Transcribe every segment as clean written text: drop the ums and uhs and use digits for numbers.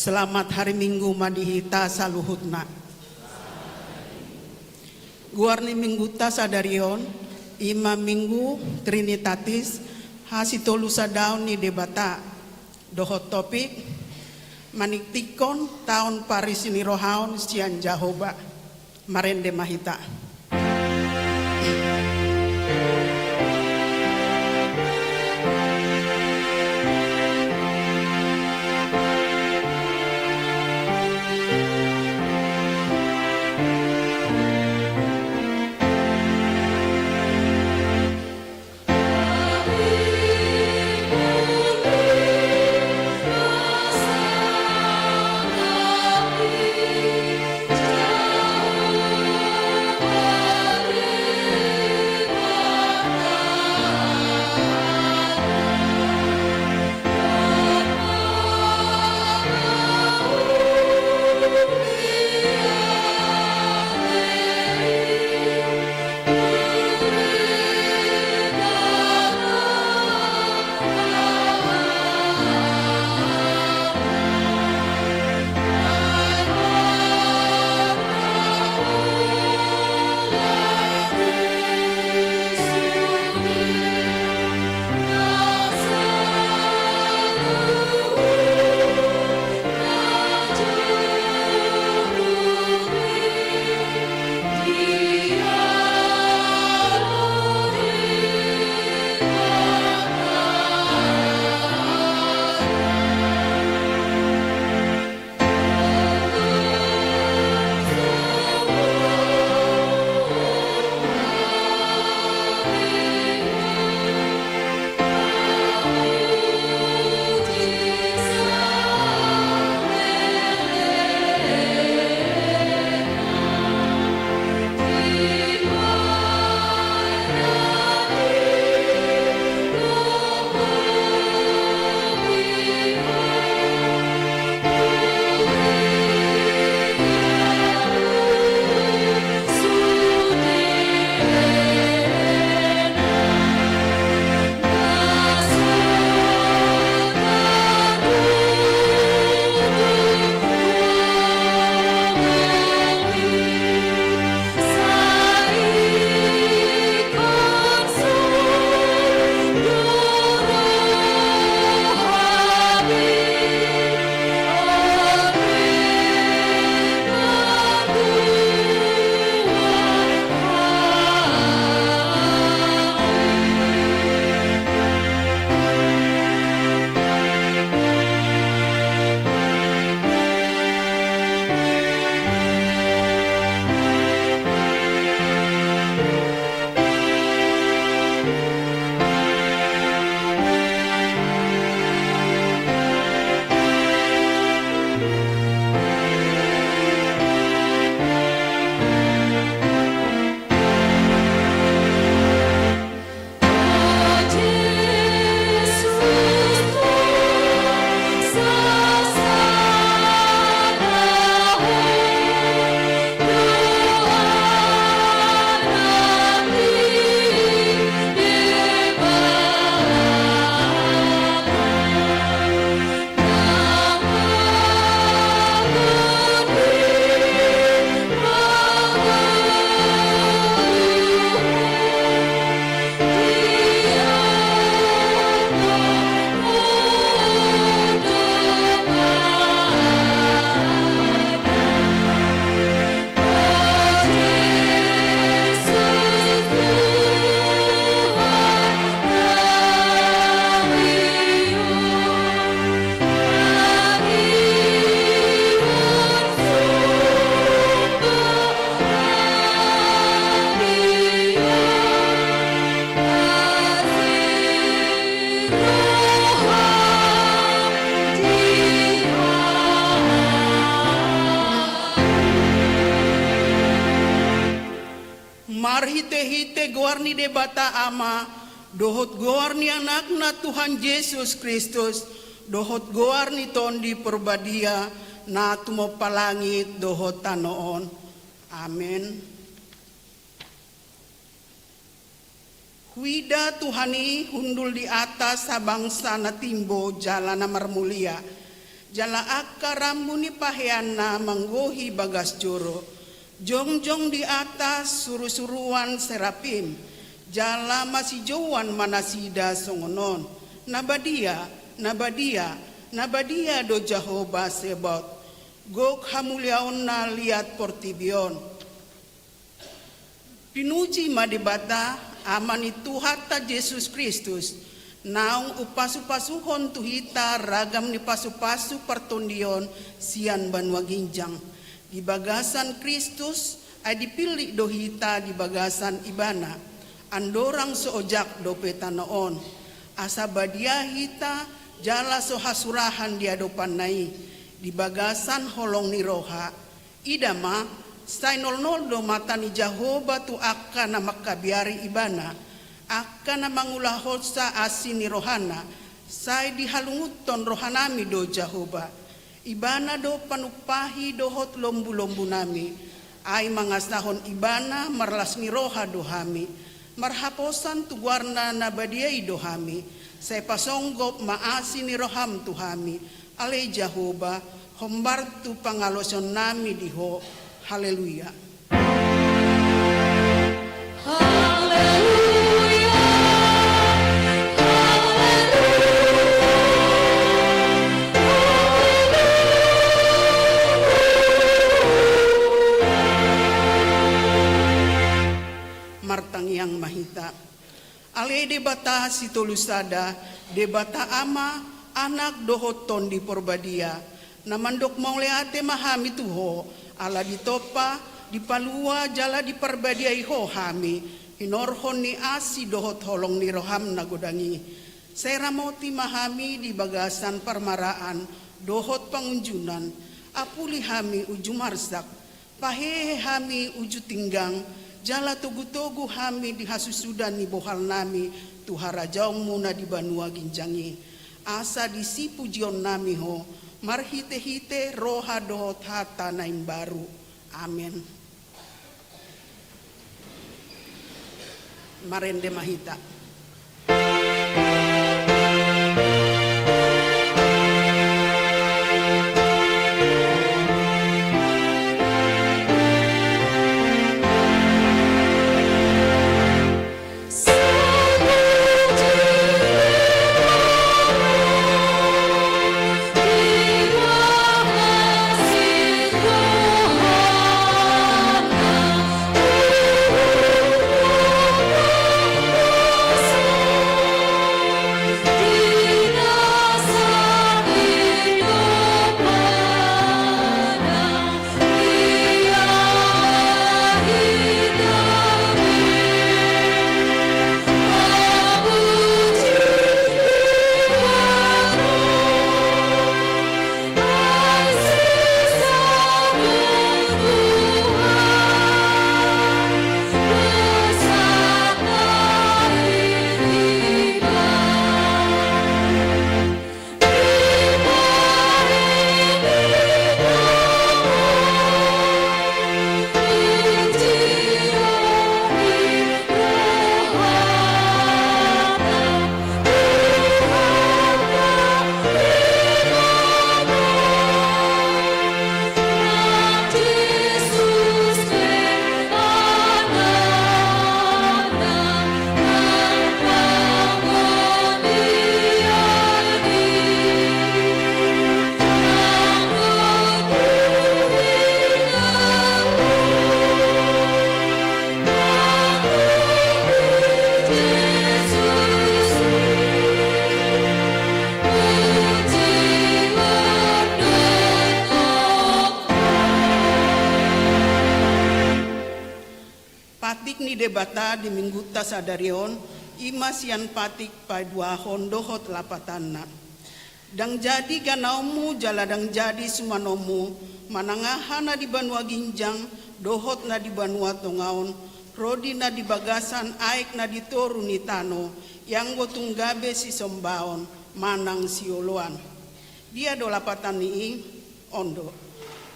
Selamat hari Minggu madihita saluhutna. Guarni minggu ta sadarion, ima minggu trinitatis, hasitolu sadaun ni debata. Dohot topik, maniktikon tahun Paris ini rohaun sian Jahoba, marende mahita. Marhite-hite guarni debata ama, dohot guarni anakna Tuhan Yesus Kristus, dohot guarni tondi perbadia, na tumo palangit dohot tanoon. Amen. Wida Tuhani hundul di atas sa bangsa na timbo jalan na marmulia, jala akka rambuni paheana manggohi bagas joro, jongjong di atas suru-suruan serapim, jala masih jauhan manasida songonon, nabadia do Jehovah sebot, gok hamuliaon na liat portibion. Pinuji madibata amani Tuhata Yesus Kristus, naung upasu-pasuhon tuhita ragam ni pasu-pasu pertondion sian banua ginjang. Di bagasan Kristus ay dipilih dohita di bagasan ibana, andorang seojak dopeta noon. Asa badia hita jala sohasurahan di adopan nai, di bagasan holong ni roha. Idama, stainol do mata ni Jehovah tu akka na makabiari ibana, akka na mangulahot sa asin ni rohana, say dihalunguton rohanami do Jehovah. Ibana do panupahi dohot lombu-lombu nami, ay mangasnahon ibana marlas ni roha dohami, marhaposan tuguarna na badiay dohami, say pasonggop maasi ni roham tuhami, alay Jehovah, hombartu pangalosyon nami diho. Haleluya. Martang yang mahita. Ale debata situlusada, debata ama anak dohoton di porbadia, namandok mauleate mahami tuho, ala ditopa di palua jala di perbadiai hohami, hinorhon ni asi dohot holong ni roham nagodangi. Seramoti mahami di bagasan permaraan, dohot pangunjunan, apuli hami uju marsak, pahehe hami uju tinggang, jala tugu-tugu hami di hasusudan ni bohal nami, tuhara jaung muna di banua ginjangi. Asa disipu jion nami ho, marhite-hite roha dohot hata naim baru. Amin. Marende mahita. Debata di minggu tasadarion imas yan patik pa duahon dohot lapatanna. Dang jadi ganaumu jaladang jadi sumanomu manangahana di banua ginjang dohot na di banua tongaon rodi na di bagasan aik na di toru ni tano yang gotunggabe si sombaon manang sioloan. Dia do lapatan ni ondo.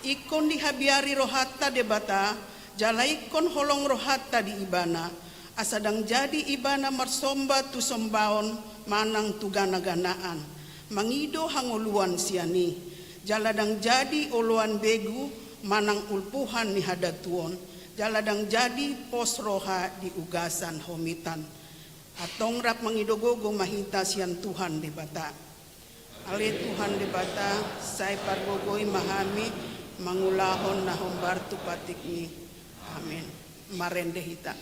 Ikon dihabiari rohata debata jalaikon holong rohata di ibana, asadang jadi ibana marsomba tu sombaon manang tu gana-ganaan, mangido hanguluan siani, jaladang jadi uluan begu manang ulpuhan ni hadatuon, jaladang jadi pos roha di ugasan homitan. Atong rap mangidogogo mahita siyan Tuhan di bata. Ale Tuhan di bata, say pargogoy mahami, mangulahon na humbartu patik ni. Amen. Marendehita.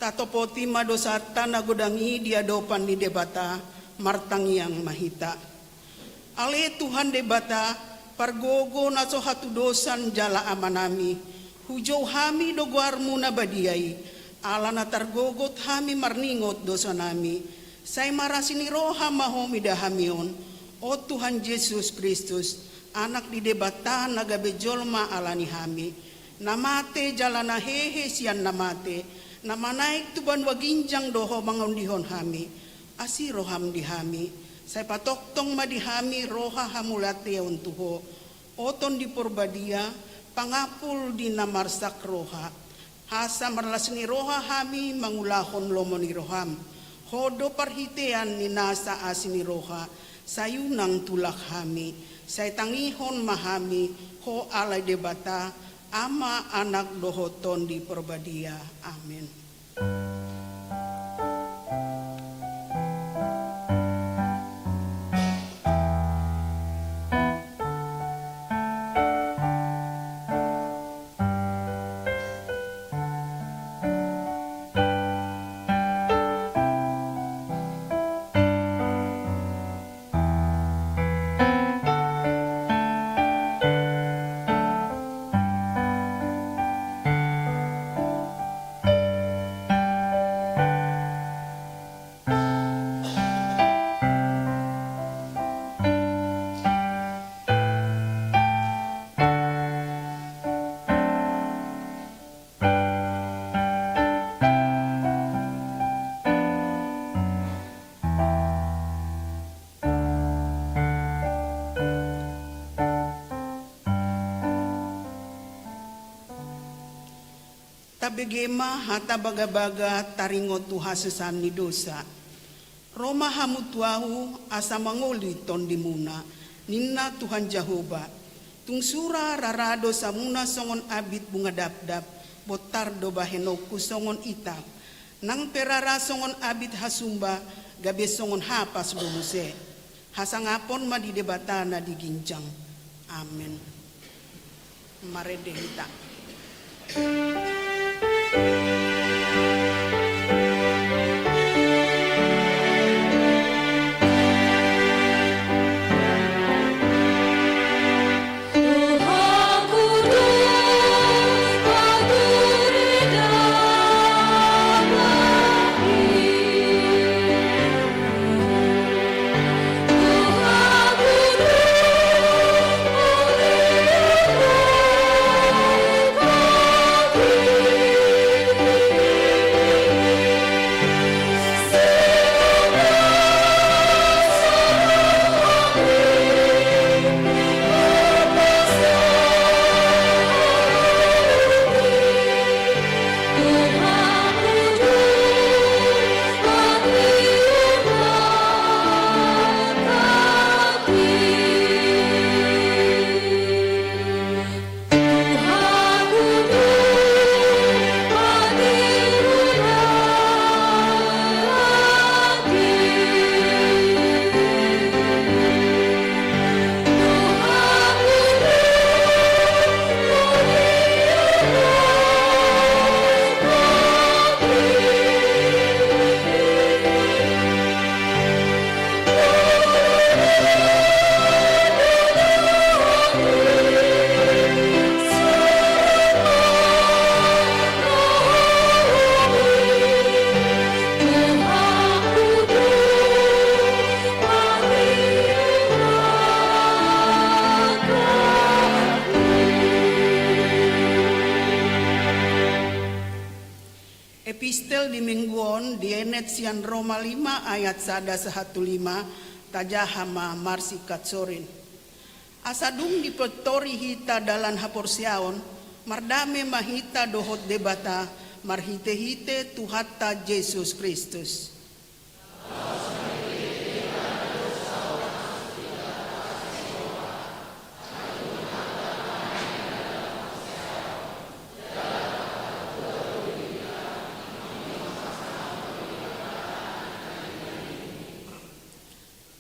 Tatopoti madosata nagodangi diadopan di debata martangiang mahita. Ale Tuhan debata pargogo naso hatu dosan jala amanami hujau hami doguarmu nabadiai ala natargogot hami marningot dosanami say marasini roha mahomi dahamion o Tuhan Yesus Kristus anak di debata nagabejolma alani hami namate jalana hehe sian namate namanaik tuban waginjang doho mangundihon hami asi roham dihami say patoktong madihami roha hamulate untuho oton di porbadia pangapul di namarsak roha hasa marlasni roha hami mangulahon lomoni roham hodo parhitean ni nasa asini roha sayunang tulak hami say tangihon mahami ho alay debata ama anak dohoton di porbadia. Amin. begema hata baga-baga taringo tuha sesani dosa. Roma hamutuahu asa mangoli tondi muna, ninna Tuhan Jehovah. Tungsura rarado samuna songon abit bunga dap-dap, botar do bahenoku songon itap. Nang perara songon abit hasumba, gabe songon hapas domuse. Hasangapon madidebatana diginjang. Amin. Maredehita. Epistel di mingguon dienet sian Roma 5 ayat 115 tajahama marsikat sorin. Asadung dipetori hita dalan haporsiaon, mardame mahita dohot debata, marhite-hite tuhatta Yesus Kristus.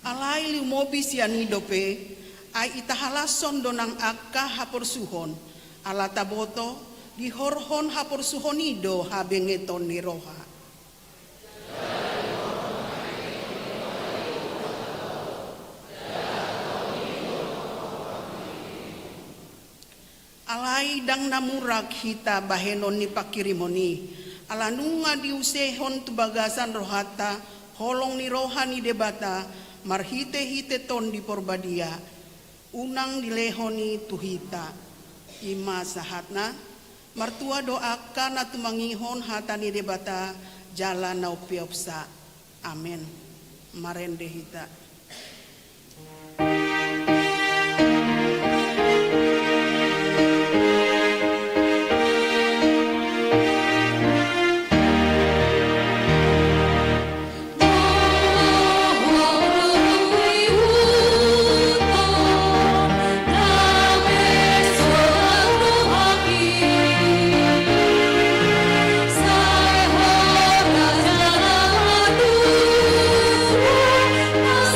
Alai lumobi sianidope ay itahalason donang akka haporsuhon ala taboto dihorhon haporsuhonido habengeton ni roha. Alai dang namurak hita bahenon ni pakirimoni ala nunga diusehon tubagasan rohata holong ni rohani debata marhite-hite ton di porbadia unang dilehoni tuhita ima sahatna martua doakan atu mangihon hatani debata jalan nau piopsa. Amin. Marendehita.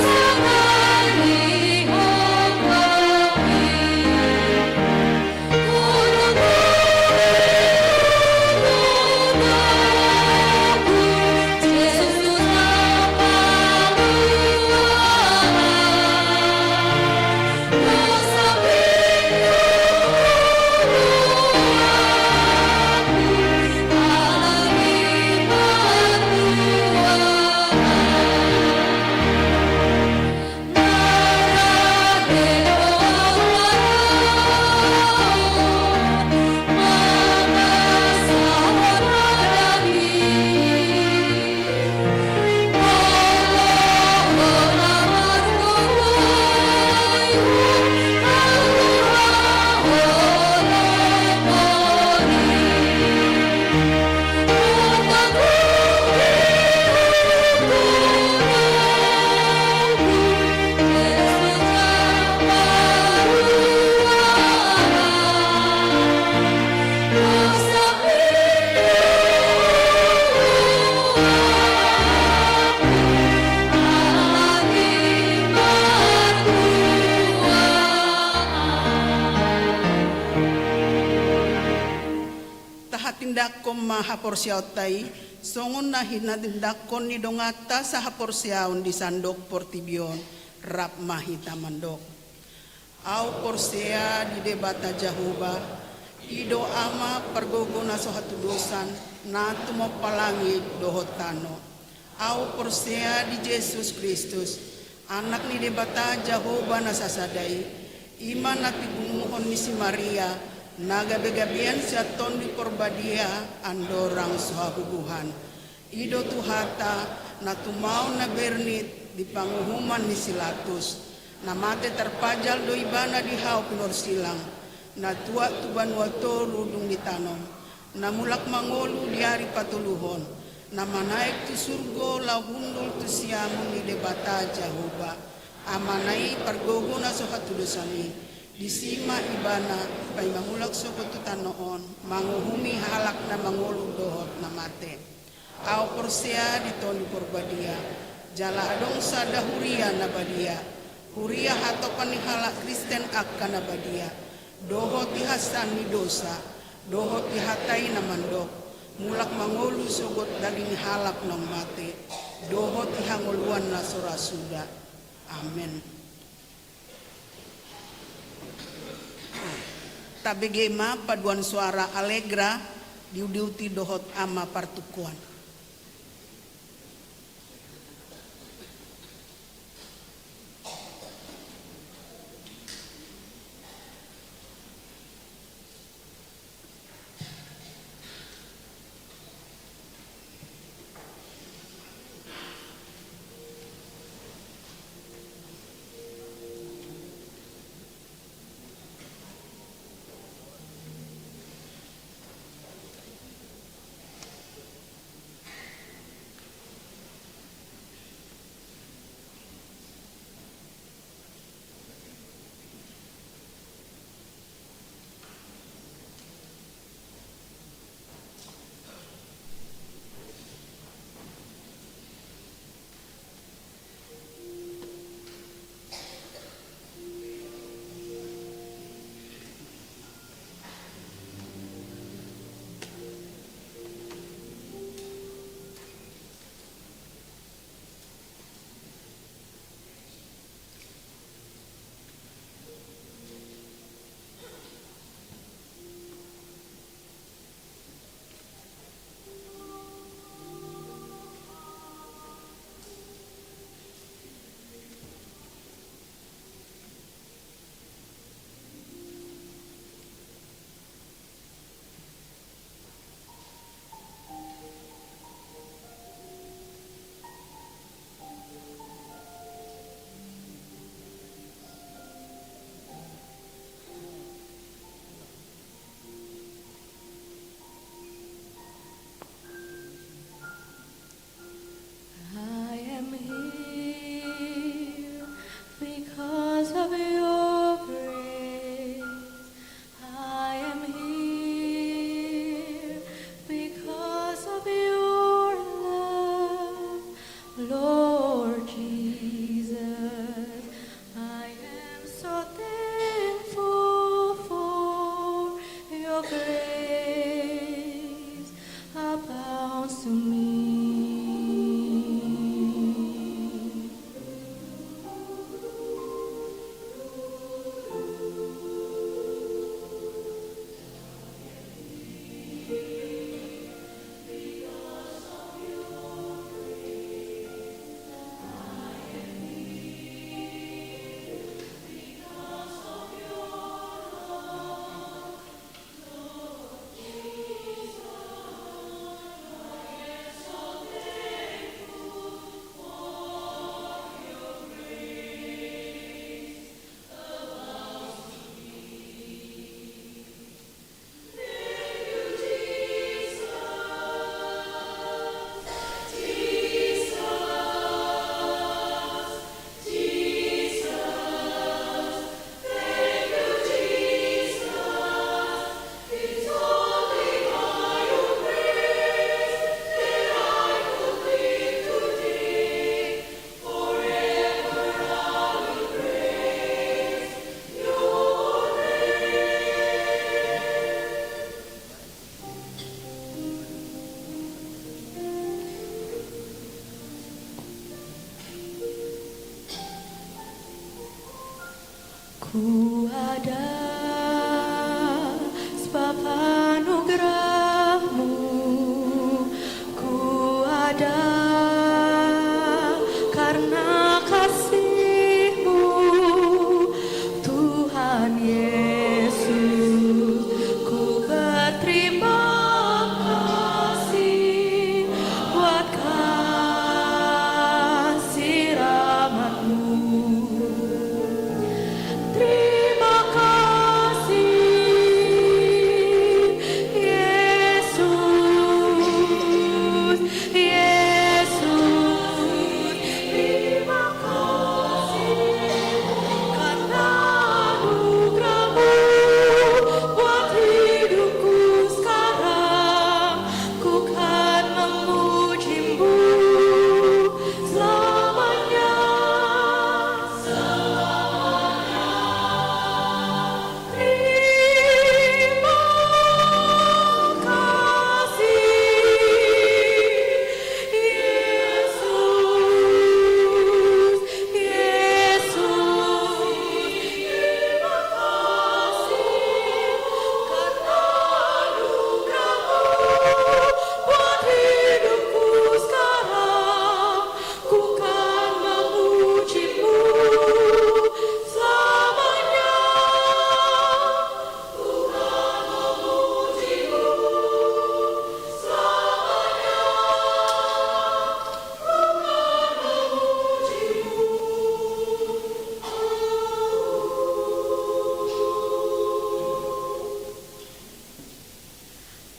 Sa kom mahaporsiautai, songon na hinadindakon ni dongata sa haporsiaon di sandok portibion, rap mahita mandok. Au porsea di debata Jahoba, ido ama pergogona so hatudosan, na tumopalangit dohotano. Au porsea di Yesus Kristus, anak ni debata Jahoba na sasadai, iman na tibunguhon ni si Maria, nagabegabian siya ton di porbadia, andorang sohabubuhan. Ido tuhata na tumao na bernit di panguhuman ni Silatus, na mate terpajal do ibana di hau pinorsilang, na tua tuban wato rudung ditanom, na mulak mangolu di hari patuluhon, na manaik tu surgo lahundul tu siamun ni debata Jahoba, amanai pergogo na sohatudosani, disima ibana pay mangulak sokotutan noon, manguhumi halak na mangolu dohot na mate. Au porsea di toni porbadia, jala adong sa dahuria na badia, huria hatopan ni halak Kristen akka na badia, dohot ihasan ni dosa, dohot ihatai na mandok, mulak mangolu sogot daging halak ng mate, dohot ihanguluan na surasuda. Amen. Tabegema paduan suara Allegra diudiuti dohot ama partukuan. Ku ada sebab anugerah-Mu, ku ada karena kasih-Mu, Tuhan Yesus. Ku berterima kasih buat kasih rahmat-Mu. Terima kasih Yesus, Yesus. Terima kasih karena anugerah-Mu buat hidupku sekarang. Ku kan memuji-Mu selamanya. Terima kasih Yesus, Yesus. Terima kasih karena anugerah-Mu buat hidupku sekarang. Ku kan memuji-Mu selamanya.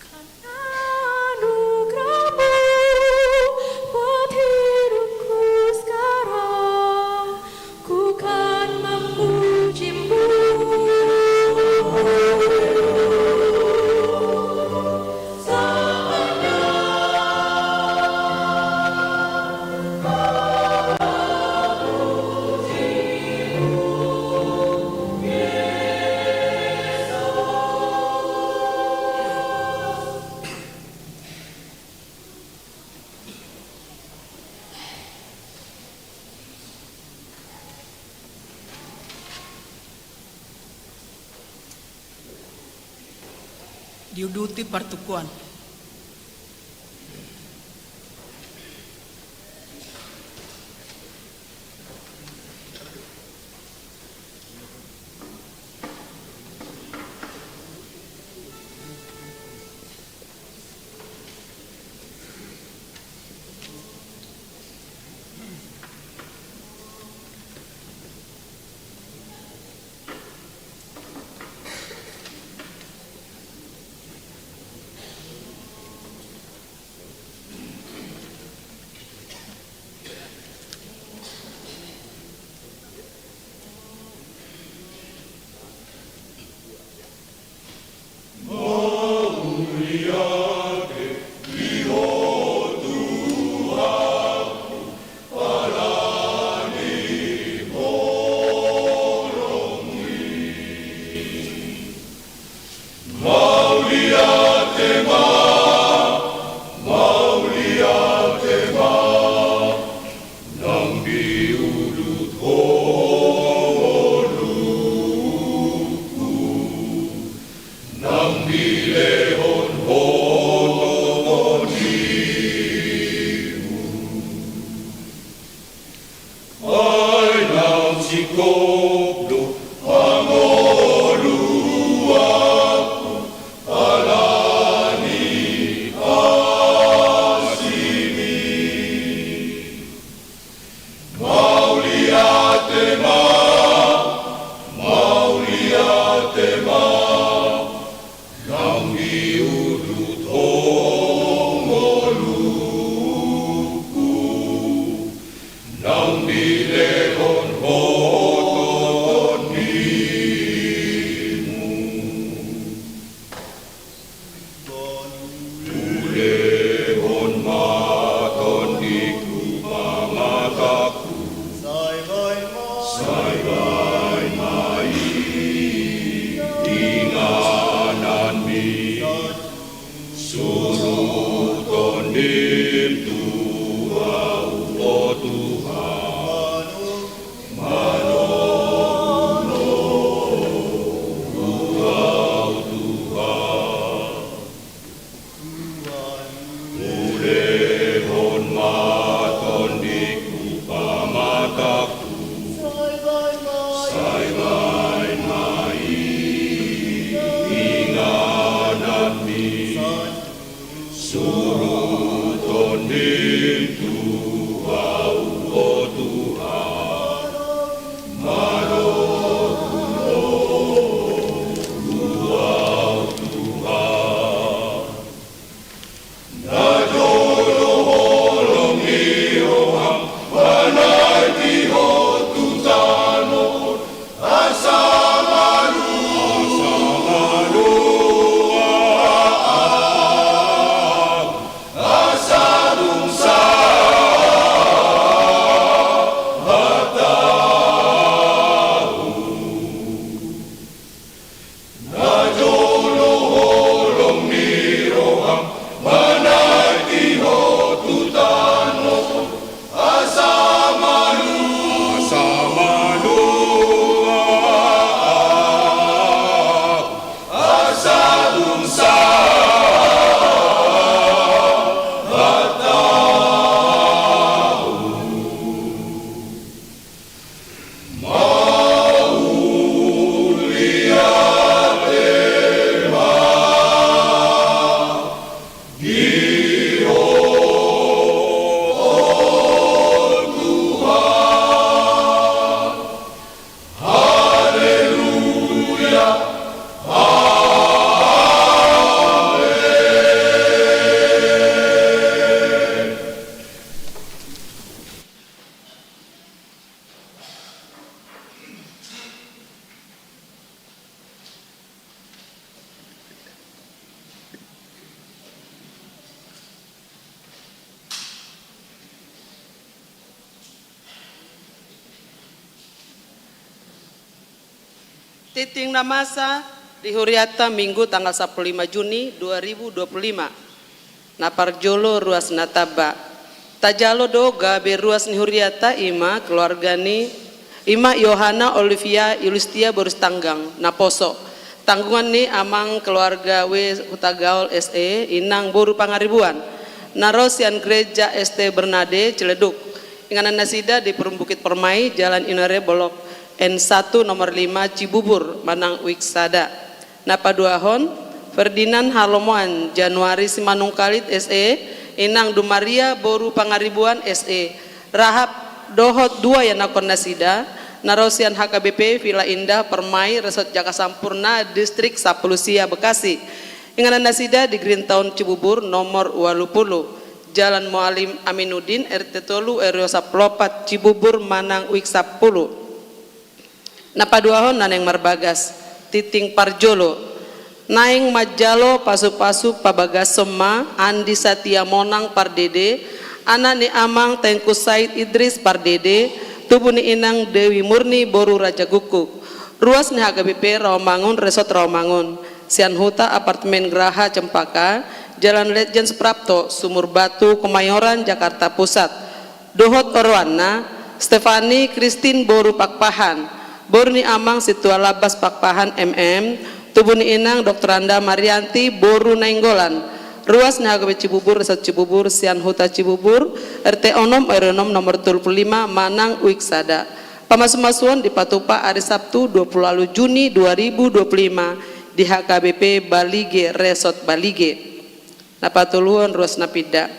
Karena anugerah-Mu buat hidupku sekarang, ku kan memuji-Mu selamanya. Diuduti pertukuan. Titing namasa di Huriata Minggu tanggal 15 Juni 2025. Naparjolo ruas nataba. Tajalo doga beruas ni Huriata ima keluargani ima Yohana Olivia Yulistia Boris Tanggang Naposo. Tanggungan ni amang keluarga we Hutagaol SE inang boru pangaribuan. Narosian gereja ST Bernade Ciledug. Inganan nasida di Perumbukit Permai Jalan Inore Bolok N1 nomor 5 Cibubur Manang Wiksada. Napaduahon Ferdinand Halomoan Januari Simanungkalit SE Inang Dumaria Boru Pangaribuan SE Rahab Dohot 2 Yanakon Nasida Narosian HKBP Villa Indah Permai Resort Jaka Sampurna Distrik Sapulusia Bekasi. Inganan Nasida di Green Town Cibubur nomor 20 Jalan Mualim Aminuddin RT Tolu RW 4 Cibubur Manang Wik 10. Napaduahon naneng marbagas Titing Parjolo Naing Majalo Pasu-pasu Pabagas Sema Andi Satya Monang Pardede Ana ni Amang Tengku Said Idris Pardede Tubuh ni Inang Dewi Murni Boru Raja Gukuk Ruas ni HKBP Rawamangun Resort Rawamangun Sian Huta Apartemen Graha Cempaka Jalan Letjen Suprapto Sumur Batu Kemayoran Jakarta Pusat. Dohot Orwana Stefani Christine Boru Pakpahan Borni Amang Situa Labas Pakpahan Tubuh ni Inang Dr. Anda Marianti Boru Nainggolan. Ruas Nagabe Cibubur Resort Cibubur Sian Huta Cibubur RT Onom RW nomor 25 Manang Wiksada. Pamasumasuan di Patupa hari Sabtu 20 Juni 2025 di HKBP Balige Resort Balige. Napatuluan ruas napida.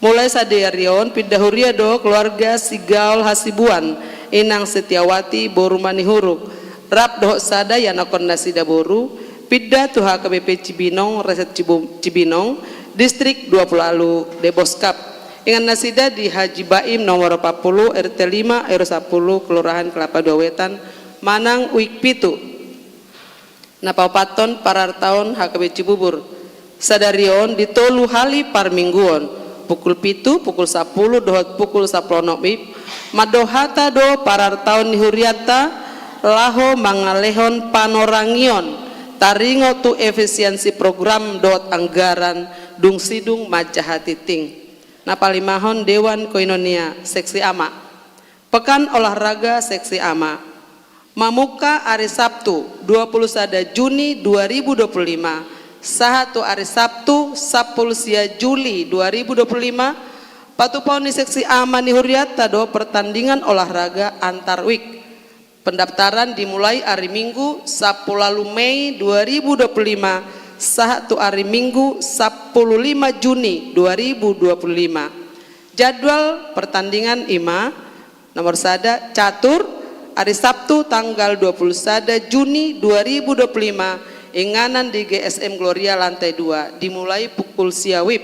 Mulai sadayarion pidahuria do keluarga Sigaul Hasibuan Inang Setiawati Boru Manihuruk Rap doh sada yanakon nasida boru pidda tu HKBP Cibinong Reset Cibinong Distrik 20 Alu Deboskap. Ingan nasida di Haji Baim nomor 40 RT 5 RW 10 Kelurahan Kelapa Dua Wetan Manang Wik Pitu. Napaupaton parartaon HKB Cibubur sadarion ditolu hali parmingguon pukul pitu pukul 10 dohot pukul 10 nobib madohata do parar tahun Huriata laho mangalehon panorangion taringo tu efisiensi program dot anggaran dung sidung majahati ting. Napalimahon Dewan Koinonia Seksi Ama Pekan Olahraga Seksi Ama Mamuka hari Sabtu 21 Juni 2025 Sahatu hari Sabtu 10 Juli 2025 Patupau ni Seksi Ama ni Huriata do pertandingan olahraga antar week. Pendaftaran dimulai hari Minggu 10 Mei 2025 sahatu hari Minggu 15 Juni 2025. Jadwal pertandingan IMA nomor sada catur hari Sabtu tanggal 21 Juni 2025 inganan di GSM Gloria lantai 2 dimulai pukul siawib.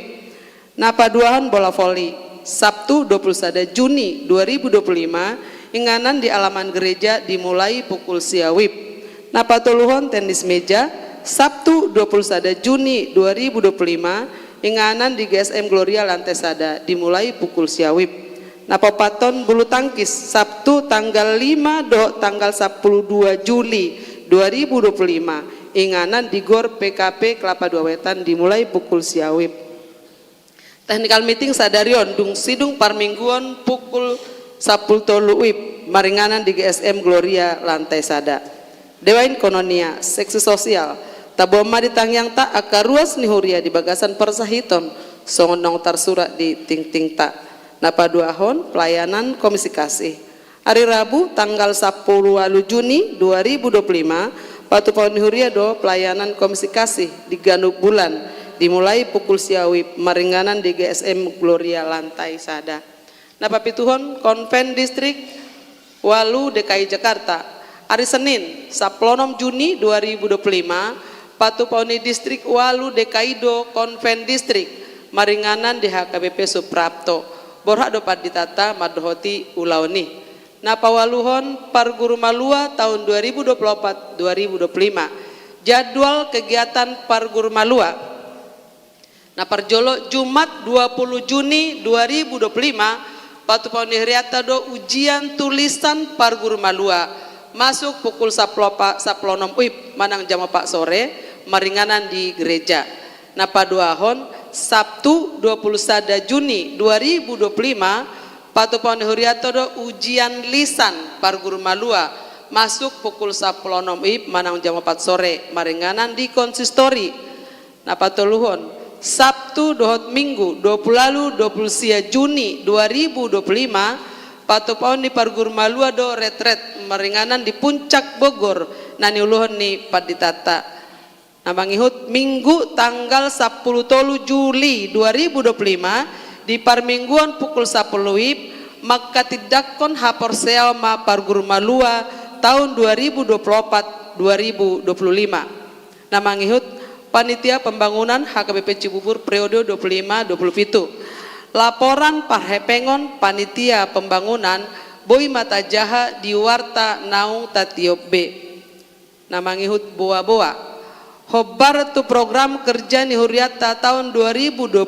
Napaduahan bola voli Sabtu 21 Juni 2025 inganan di alaman gereja dimulai pukul siawib. Napatuluhon tenis meja Sabtu 21 Juni 2025 inganan di GSM Gloria lantai sada dimulai pukul siawib. Napapaton bulu tangkis Sabtu tanggal 5 do tanggal 12 Juli 2025 inganan di GOR PKP Kelapa Dua Wetan dimulai pukul siawib. Technical meeting sadarion dung sidung parmingguan pukul 10 wib maringanan di GSM Gloria lantai sada. Dewain kononia seksi sosial taboma di tangyang tak akaruas ni huria di bagasan persahiton songonong tarsurat di ting-ting tak. Napaduahon pelayanan komisi kasih hari Rabu tanggal 10 Juni 2025 patu paun huria do pelayanan komisi kasih di Ganuk Bulan dimulai pukul siawib maringanan di GSM Gloria lantai sada. Napapituhon konven distrik Walu DKI Jakarta hari Senin 10 Juni 2025 patu pauni distrik Walu DKI do konven distrik maringanan di HKBP Suprapto borhak dopat ditata madhoti ulauni. Napawaluhon Parguru Malua tahun 2024-2025 jadwal kegiatan Parguru Malua. Naparjolo Jumat 20 Juni 2025 patu pauni heriata do ujian tulisan Parguru Malua masuk pukul 10 wib manang jam 4 sore maringanan di gereja. Napaduahon Sabtu 21 Juni 2025 patu paun huriato do ujian lisan Parguru Malua masuk pukul 10 wib manang jam 4 sore maringanan di konsistori. Napatuluhon Sabtu dohot Minggu 20 Juni 2025 patu paun di Parguru Malua do retret maringanan di Puncak Bogor nani uluhon ni paditata. Namangihut Minggu tanggal 10 Juli 2025 di parmingguan pukul 10 wib maka tidakon hapor sewa ma Parguru Malua tahun 2024-2025. Namangihut panitia pembangunan HKBP Cibubur periode 25-27. Laporan parhepengon panitia pembangunan Boy Mata Jaha di Warta Naung Tatiop B. Namangihut boa-boa Hobar tu program kerja ni huriata tahun 2025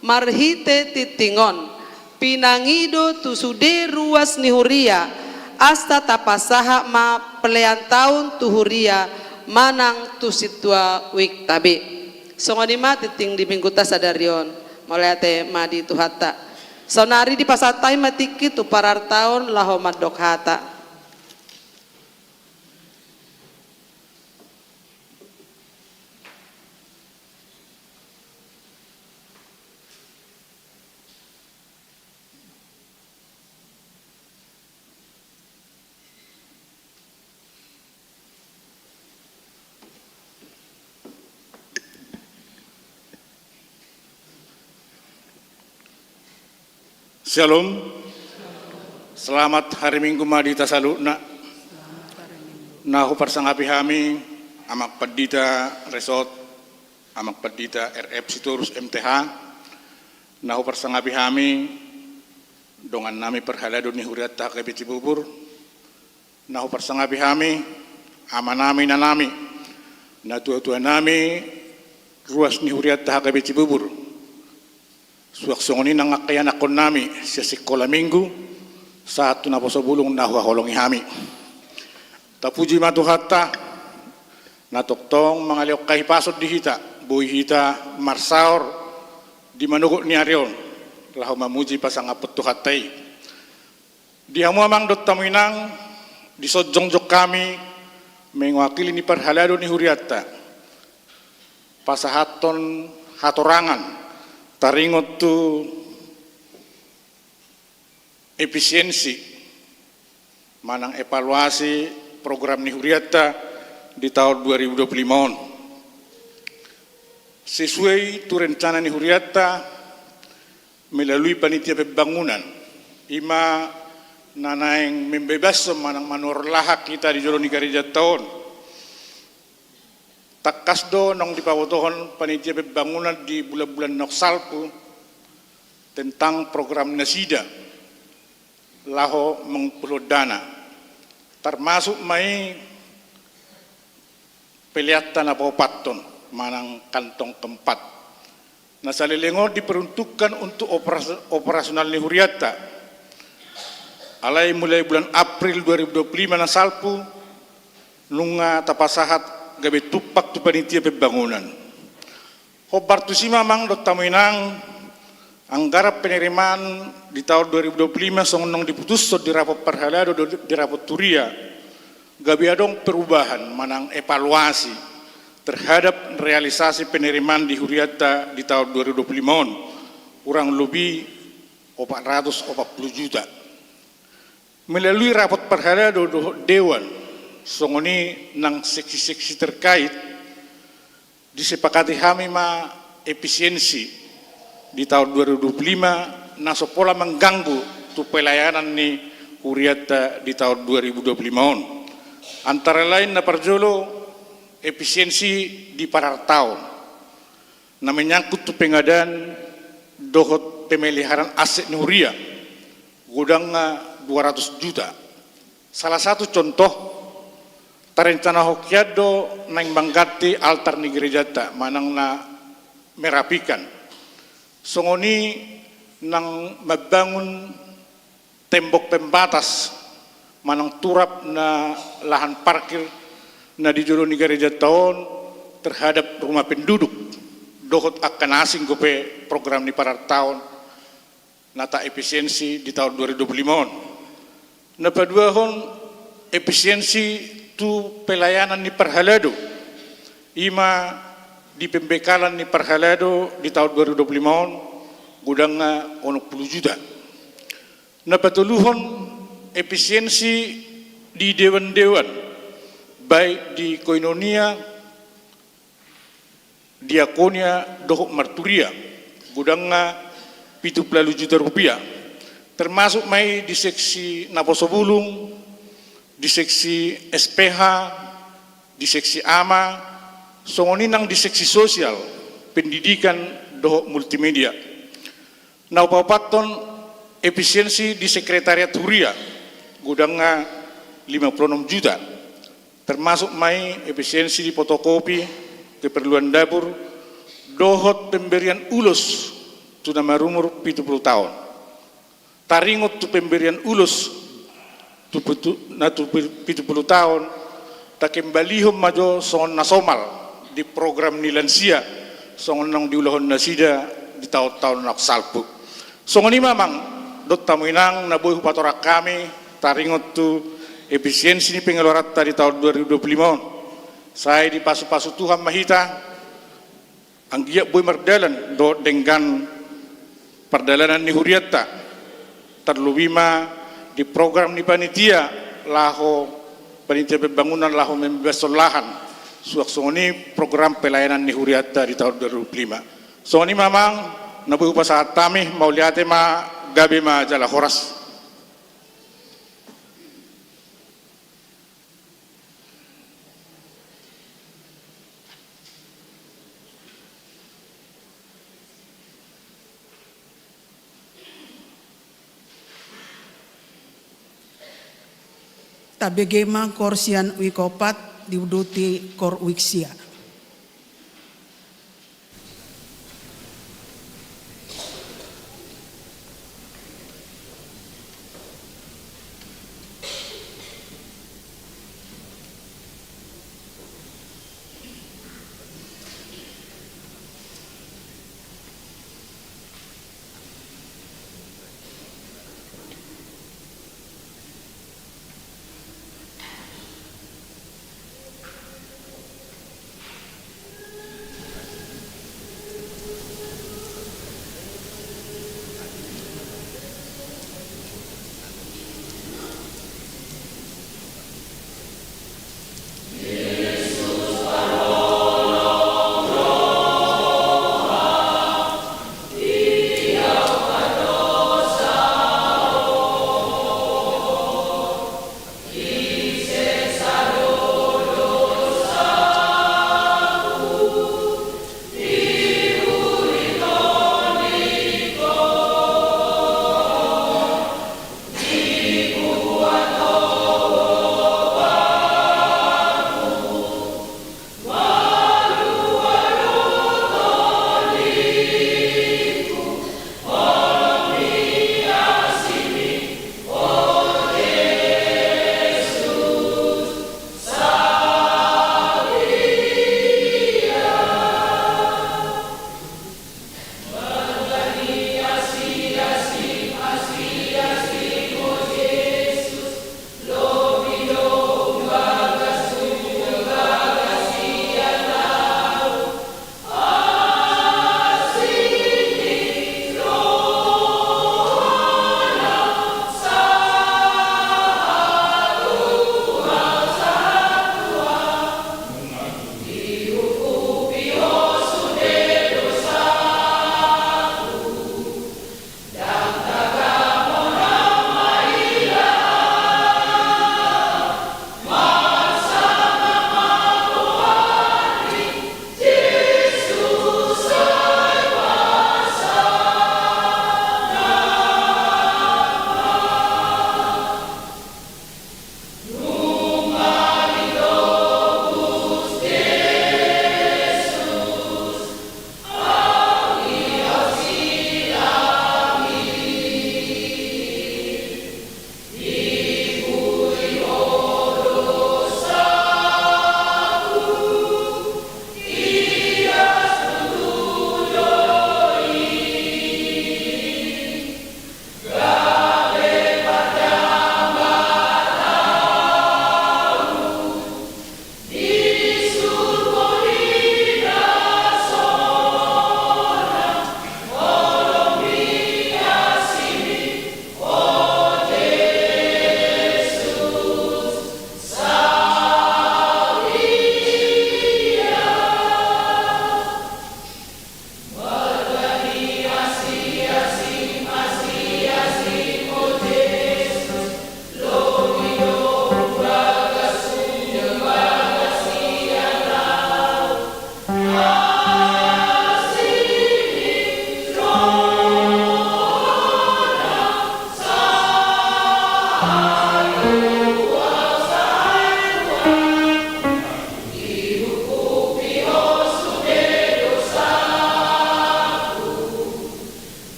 marhite titingon pinangido tu sude ruas ni huria asta tapasaha ma pelean tahun tu huria manang tu situa wik tabe. Songonima titing di minggu ta sadarion molete madi tu hata sonari di pasatai matiki tu parar tahun laho madok hata. Shalom, selamat hari Minggu madi tasaluna. Nahu parsangapi kami amak pedita resort, amak pedita RF Sitorus MTH. Nahu parsangapi kami dongan nami perhalado ni huriat HKBP Cibubur. Nahu parsangapi kami amanami nanami na tua-tua nami ruas ni huriat HKBP Cibubur. Suaksongoni nang akayan akon nami sa sikola minggu satu na posobulong nahuaholongi hami. Tapuji matuhata natoktong mga liok kahipasot di hita buhi hita marsaor di manugo ni arion lahu mamuji pasangapot tuhatay. Di hamu amang dot taminang di sodjongjok kami mengwakili ni parhalado ni huriata pasahaton hatorangan taringot tu efisiensi manang evaluasi program ni huriata di tahun 2025 sesuai tu rencana ni huriata melalui panitia pembangunan ima nanaing membebas manang manor lahak kita di Jolo ni Gereja Tahun takasdo nang dipawotohon panitia pembangunan di bulan-bulan Noksalpu tentang program Nasida laho mengpulot dana termasuk mai peliatan apa paton manang kantong keempat. Nah salilengo diperuntukkan untuk operasional Nihuriata alai mulai bulan April 2025 na salpu nunga tapasahat gabe tupak tu panitia pembangunan. Hobar tu si mamang dot tamuinang anggarap penerimaan di tahun 2025 songonong diputus so di rapot perhalado di rapot turia gabi adong perubahan manang evaluasi terhadap realisasi penerimaan di Huriata di tahun 2025 kurang lebih 440 juta melalui rapot perhalado dewan songoni nang seksi-seksi terkait disepakati kami ma efisiensi di tahun 2025 naso pola mengganggu tu pelayanan ni Huriata di tahun 2025 antara lain na parjolo efisiensi di parar tahun na menyangkut tu pengadaan dohot pemeliharaan aset Nuria gudang 200 juta. Salah satu contoh tarencana hokiado nang banggati altar ni gerejata manang na merapikan songoni nang membangun tembok pembatas manang turap na lahan parkir na di Jolo ni Gereja Tahun terhadap rumah penduduk dohot akan asing gope program ni parar tahun nata efisiensi di tahun 2025 na paduahon efisiensi tu pelayanan ni perhalado ima di pembekalan ni perhalado di tahun 2025 gudang 10 juta na patuluhon efisiensi di dewan-dewan baik di koinonia, diakonia, dohok marturia gudang 70 juta rupiah termasuk mai di seksi Naposobulung, di seksi SPH, di seksi AMA, songoninang di seksi sosial, pendidikan, dohok multimedia. Nah papaton efisiensi di sekretariat Huria gudang 56 juta termasuk mai efisiensi di fotokopi keperluan dapur dohot pemberian ulus tu nama rumur 70 tahun taringot tu pemberian ulus tu 70 tahun tak kembali majo songon nasomal di program nilansia songon nang diulahon nasida di tahun-tahun nak salpu songon ini mamang dot tamuinang nabuh patorak kami taringot tu efisiensi ni pengeluaran tadi tahun 2025 saya di pasu-pasu Tuhan mahita anggiak boy mardalan do dengan perdalanan ni Huriata terlubima di program ni panitia laho panitia pembangunan laho membebas lahan suak songoni program pelayanan ni Huriata di tahun 2025 songoni mamang nabuh pasahat tamih mau liate ma gabe ma jala horas. Tabegema korsian wikopat diuduti kor wiksia.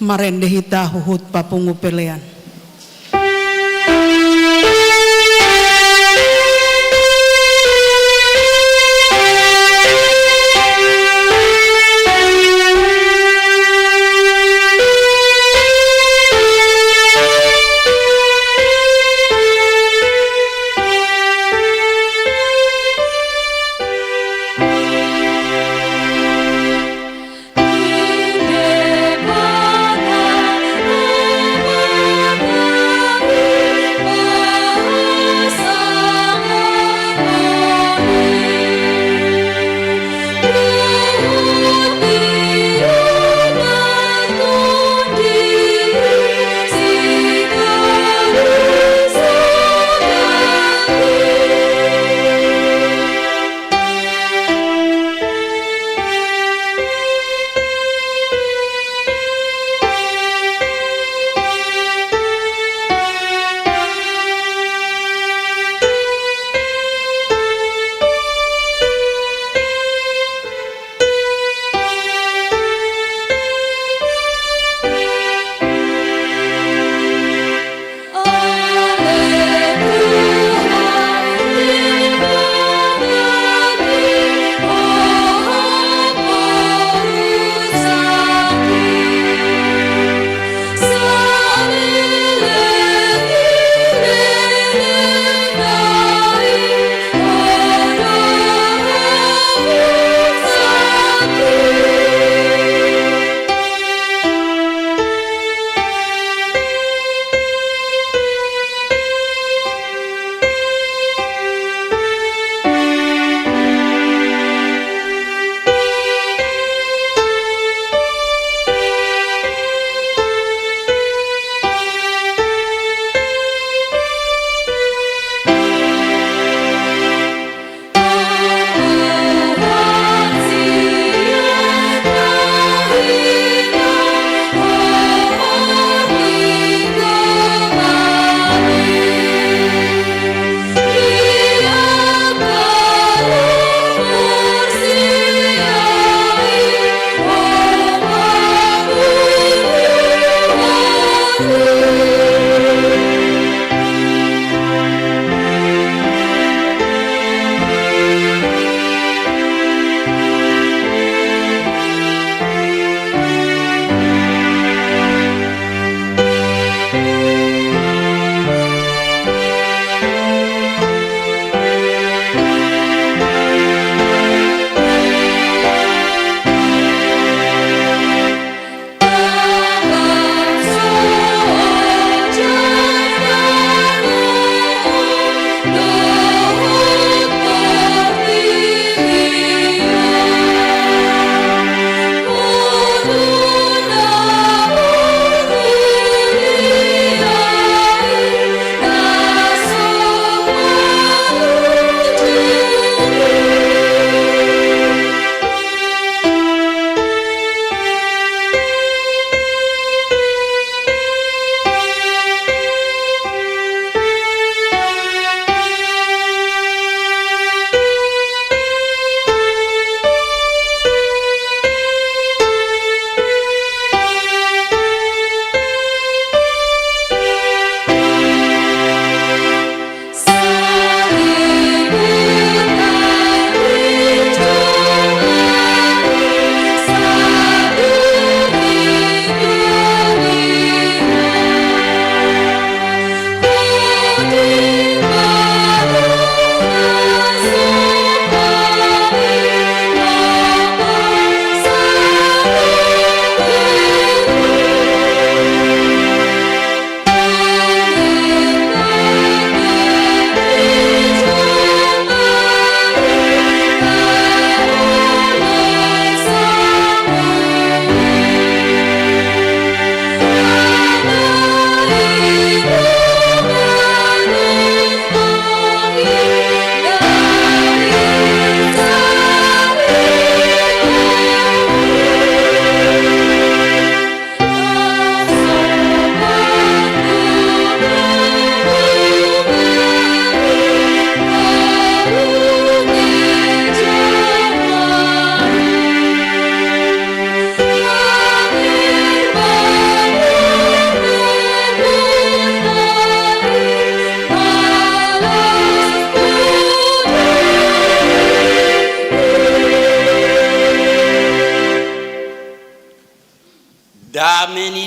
marendehita huhut papungu pelean.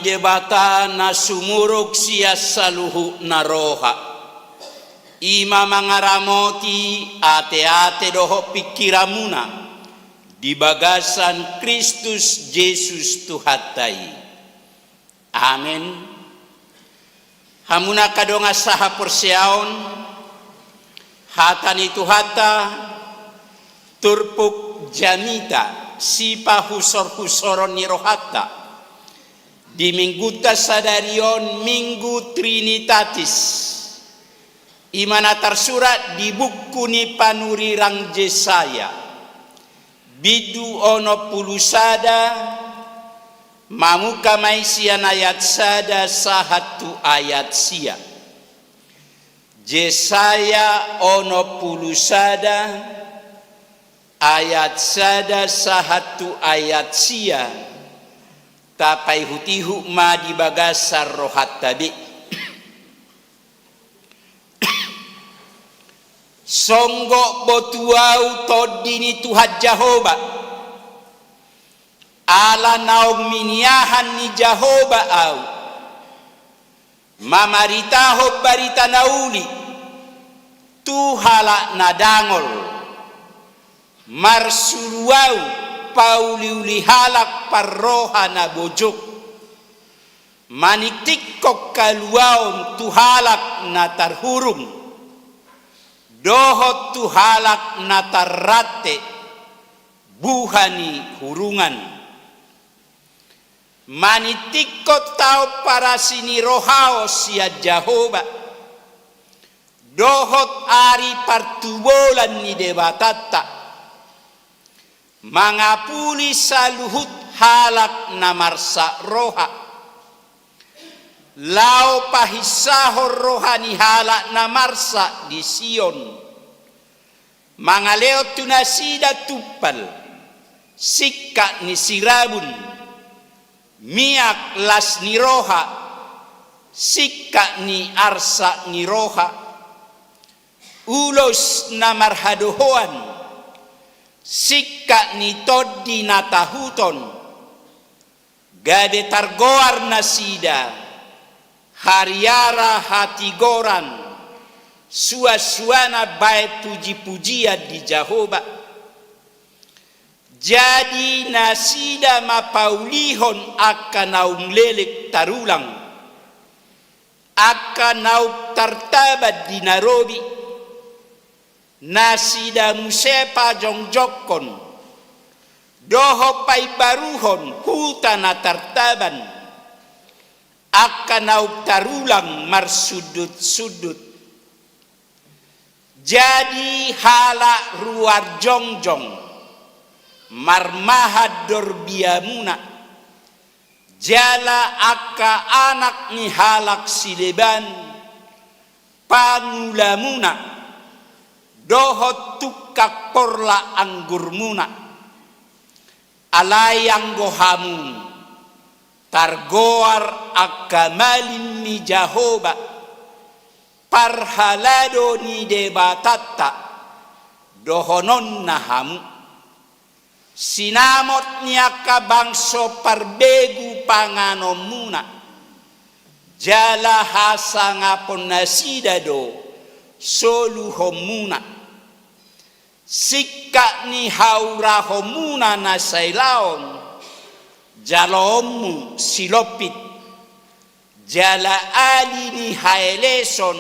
debata na sumurog siya sa luhu na roha. Ima mangaramoti ate-ate doho pikiramuna di bagasan Kristus Yesus Tuhatay. Amen. Hamuna kadonga saha perseaon hata ni Tuhata turpuk jamita sipa husor-husoron ni rohata di mingguta sadarion Minggu Trinitatis imana tersurat di buku ni panurirang Jesaya bidu ono pulusada mamuka maisian ayat sada sahatu ayat sia. Jesaya ono pulusada ayat sada sahatu ayat sia tapai hutihu ma di bagasar rohat tabi. Songgo botuau todini Tuhan Jehovah ala naong miniahan ni Jehovah au mamaritaho barita nauli tuhala nadangol marsuluau pauliuli halak parroha na bojok maniktikok kaluaon tuhalak na tarhurung dohot tuhalak na tarrate buhani hurungan manitikot tao para sinirohao siya Jehovah dohot ari partubolan ni debatata mangapuli sa luhut halak na marsa roha lao pahisahor rohani halak na marsa di Sion mangaleo tunasida tupal sikka ni sirabun miak las ni roha sikka ni arsa ni roha ulos na marhadohoan sikka ni toddi na tahuton gade targoar na sida hariara hatigoran suasuana bae puji-pujian di Jehovah jadi nasida mapaulihon akan naung lelik tarulang akan naung tartabat di Nairobi nasida musepa jongjokon doho pai baruhon hutana tartaban akan naung tarulang marsudut-sudut jadi hala ruar jongjong marmahad dorbiamuna jala aka anak ni halak sileban pangulamuna dohot tukak porla anggurmuna alayang gohamun targoar akamalin ni Jehovah parhalado ni debatata dohonon nahamu sinamot niya ka bangso parbegu panganomuna jala hasa ngapon nasida do soluhomuna sikka ni haurahomuna na sailaon jalomu silopit jala ali ni haeleson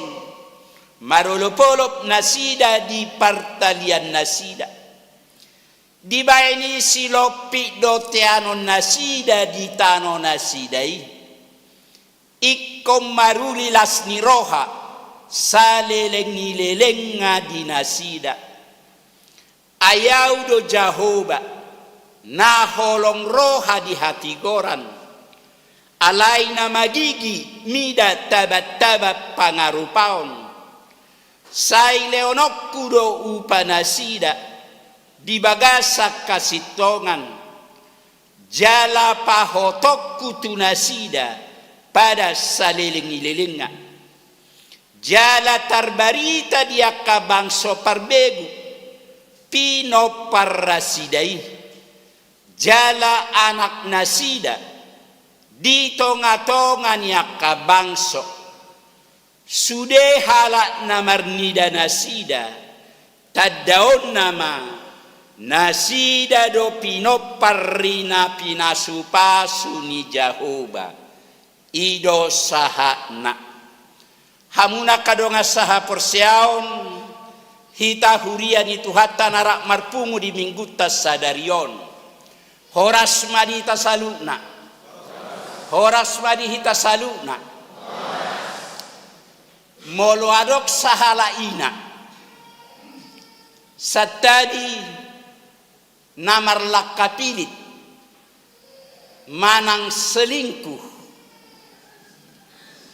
marolopolop nasida di partalian nasida di baini silopi doteano nasida di tano nasidai ikom maruli las ni roha saleleng ni lelenga di nasida ayau do Jehovah na holong roha di hati goran alai na magigi mida tabat-tabat pangarupaon sai leonokku do upanasida di bagasak kasitongan jala pahotokku tunasida pada saliling-lilinga jala tarbarita dia kabangso parbegu pino parasidai jala anak nasida di tonga-tonga niya kabangso, sude halak na marnida nasida, tadaon nama, nasida do pinoparrina pinasupasu ni Jehovah, ido saha na. Hamuna kadonga saha porsiaon, hita huria ni tuhata narak marpungu di mingguta sadarion. Horas madita saluna. Horas madi hita saluna. Molo adok sahala ina. Satadi namar lakapilit. Manang selingkuh.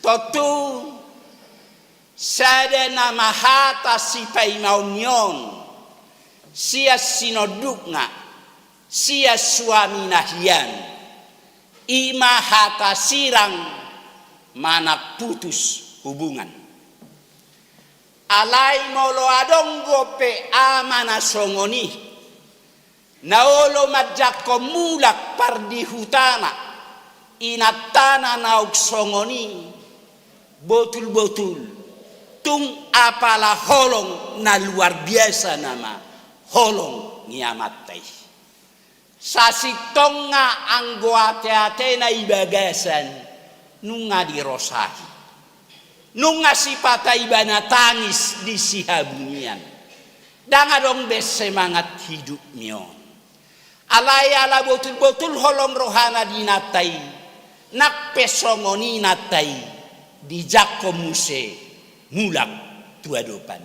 Totu sada nama hata sipai maunyon. Sia sinodukna. Sia suami nahian. Ima hata sirang mana putus hubungan. Alai molo adong gope amana songoni. Naolo majako mulak pardi hutana. Inatana nauk songoni. Botul-botul. Tung apalah holong na luar biasa nama. Holong ngiamatai. Sasitonga anggo ate-ate na ibagasan nunga dirosahi. Nunga sipata ibana tangis di sihabunian. Dangadong bes semangat hidup mion. Alay ala botul-botul holong rohana dinatai. Nak pesongoni natai. Di jako muse mulak tuadopan.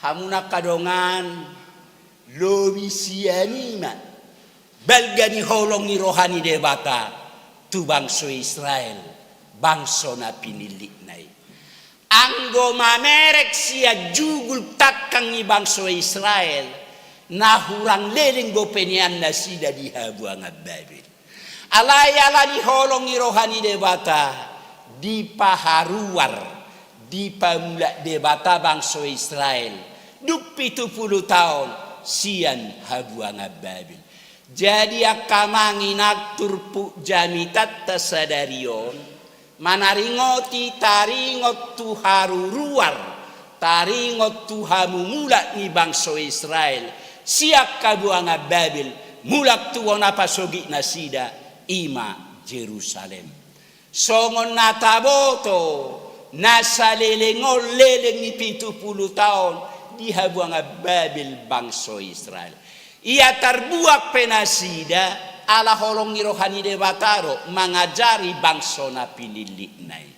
Hamuna kadongan lobi sianiman. Balgani holongi rohani debata tu bangso Israel bangso na pinilik nai. Anggo mamerek sia jugul takang ni bangso Israel na hurang leleng gopenian na sida di habuang Babel. Alay-ala ni holongi rohani debata di paharuar di pamula debata bangso Israel duk 70 tahun sian habuang Babel. Jadi akamanginak turpu jamitat tasadarion manaringoti taringot tuharu ruar taringot tuhamu mulak ni bangso Israel siak kabuanga Babel mulak tuwana pasogi nasida ima Jerusalem songon nataboto nasalelengol leleng ni 70 tahun di habuanga Babel bangso Israel. Ia terbuak penasida ala holongi rohani debataro mengajari bangso na pinilik nai.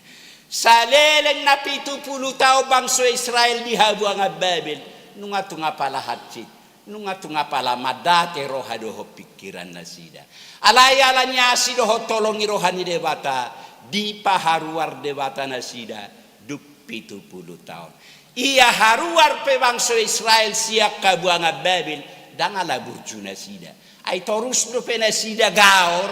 Saleleng na 70 tahun bangso Israel di habuang Babel nunga tunga pala hacit nunga tunga pala madate roha doho pikiran nasida. Alaya alanya si doho tolongi rohani debata di paharuar debata nasida duk 70 tahun. Ia haruar pe bangso Israel siak kabuang Babel dangala burjuna sida. Ay torus do penasida gaor,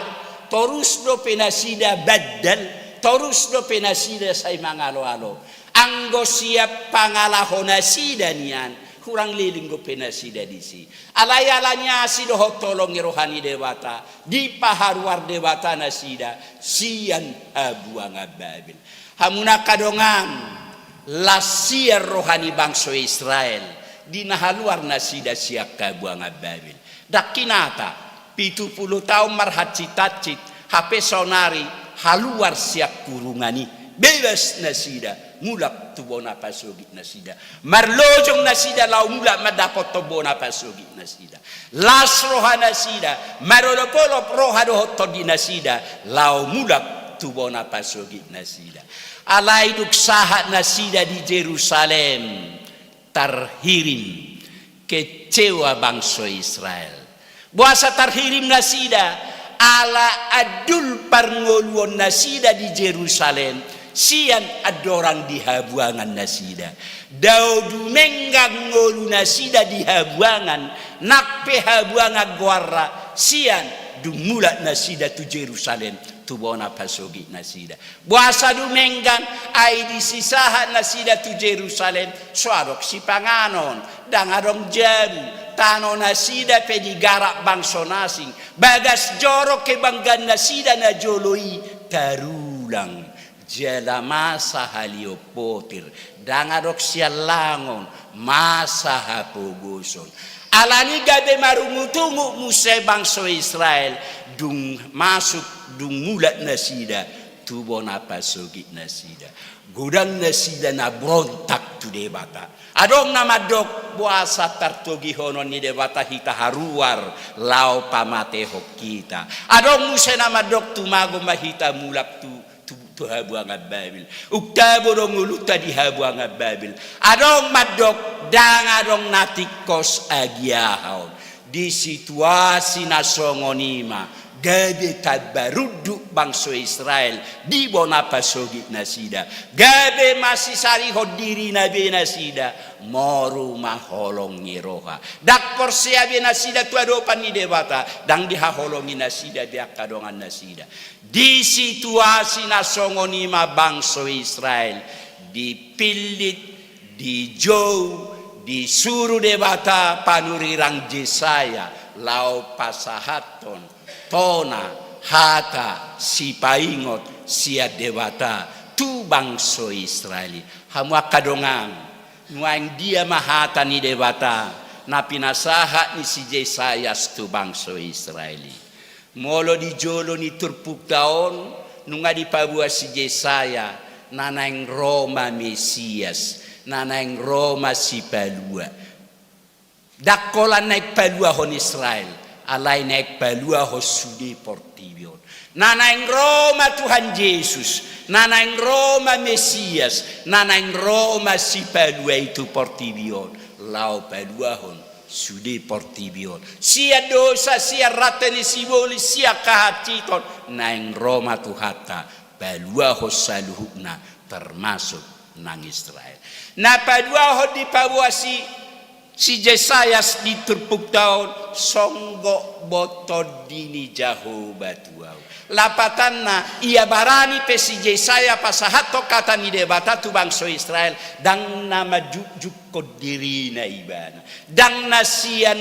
torus do penasida baddal, torus do penasida say mangalo-alo. Anggo siap pangalahona sida niyan, kurang liling go penasida disi. Alayalanya si doho tolongi rohani dewata, di paharuar dewata nasida, sian habuang Babel. Hamuna kadongan, lasier rohani bangso Israel. Di nahaluar nasida siak kabuang Babel. Dakinata 70 tahun marhacitacit HP sonari haluar siak kurungani bebas nasida mulak tubona pasogi nasida marlojong nasida lau mulak madapot tubona pasogi nasida las roha nasida marodopolo roha dohotto di nasida lau mulak tubona pasogi nasida alai duk sahat nasida di Jerusalem terhirim kecewa bangsa Israel. Buasa terhirim nasida ala adul parngoluan nasida di Jerusalem sian adorang di habuangan nasida. Daudu menggang ngolu nasida di habuangan nakpe habuangan guarra sian dumula nasida tu Jerusalem tu bona pasogi nasida. Buasa dumenggan ay disisahan nasida tu Jerusalem suarok si panganon dangadong jabu tano nasida pedigarak bangso nasing bagas jorok kebanggan nasida na joloi tarulang jala masa haliopotir dangadok siya langon masa hapoguson alani gabe marumutungu muse bangso Israel dung masuk dung mulat nasida tubo na pasogit nasida gudang nasida na brontak tu debata adong namadok buasa tartogi honon ni debata hita haruar lau pamate hok kita adong muse namadok tumago mahita mulak tu habuang Babil uktabo dong uluta di habuang Babil adong madok dang adong natikos agiahon di situasi nasongonima gabe tabaruduk bangso Israel di bona pasogit nasida gabe masih sari hodiri nabi nasida moru maholong ngiroha dak porsia be nasida tu adopan ni debata dang dihaholongi nasida dia kadongan nasida di situasi nasongonima bangso Israel dipilit dijauh disuruh debata panurirang Jesaya lau pasahaton tona hata si paingot sia dewata tu bangso Israeli hamu kadongang nuang dia mahata ni dewata na pinasaha ni si Jesaya tu bangso Israeli molo di jolo ni turpuk taon nunga di pabua si Jesaya nanaing Roma Mesias nanaing Roma si palua dakola naik palua hon Israel alai naik palua hosudi portibion nanaing Roma Tuhan Yesus nanaing Roma Mesias nanaing Roma si palua itu portibion lau palua hon sudi portibion sia dosa sia rateni siboli sia kahatiton naing Roma Tuhata palua hosaluhukna termasuk nang Israel na palua ho di pawasi si Jesaya di turpuk tahun songgo botod dini jaho batuau lapatanna ia barani pe si Jesaya pasahato kata ni debata tu bangso Israel dang nama juk diri na ibana dang nasian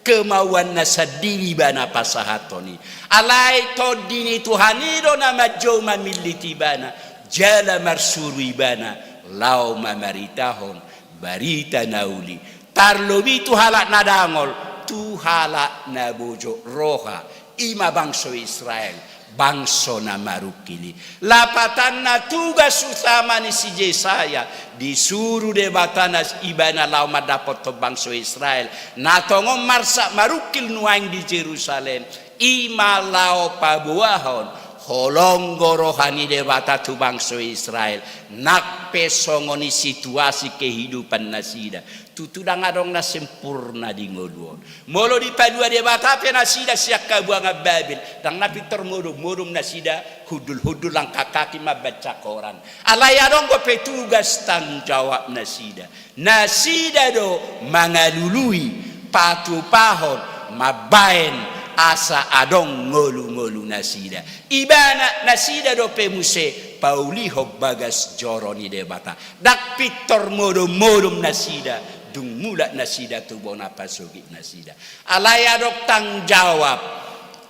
kemauan nasadiri bana pasahato ni alai to dini Tuhanido nama jo mamiliti bana jala marsuru ibana lau mamaritahon barita nauli tarlobi tu halak nadangol tu halak nabojo roha ima bangso Israel bangso na marukili lapatan na tugas utama ni si Jesaya disuruh debatana ibana lau madapot to bangso Israel natongom marsa marukil nuang di Jerusalem ima lau pabuahon holonggo rohani debata tu bangso Israel nak pesongoni situasi kehidupan nasida tutudang adong na sempurna di ngoduon molo di padua debata pe nasida siak kabuang Babil dang napi termudum nasida hudul lang kakaki mabaca koran alai adong go petugas tanggung jawab nasida do mangalului patu pahon mabaen asa adong ngolu nasida ibana nasida do pe muse pauli hok bagas joroni debata dak pitor modum nasida dung mula nasida tu bona pasogit nasida alai adok tang jawab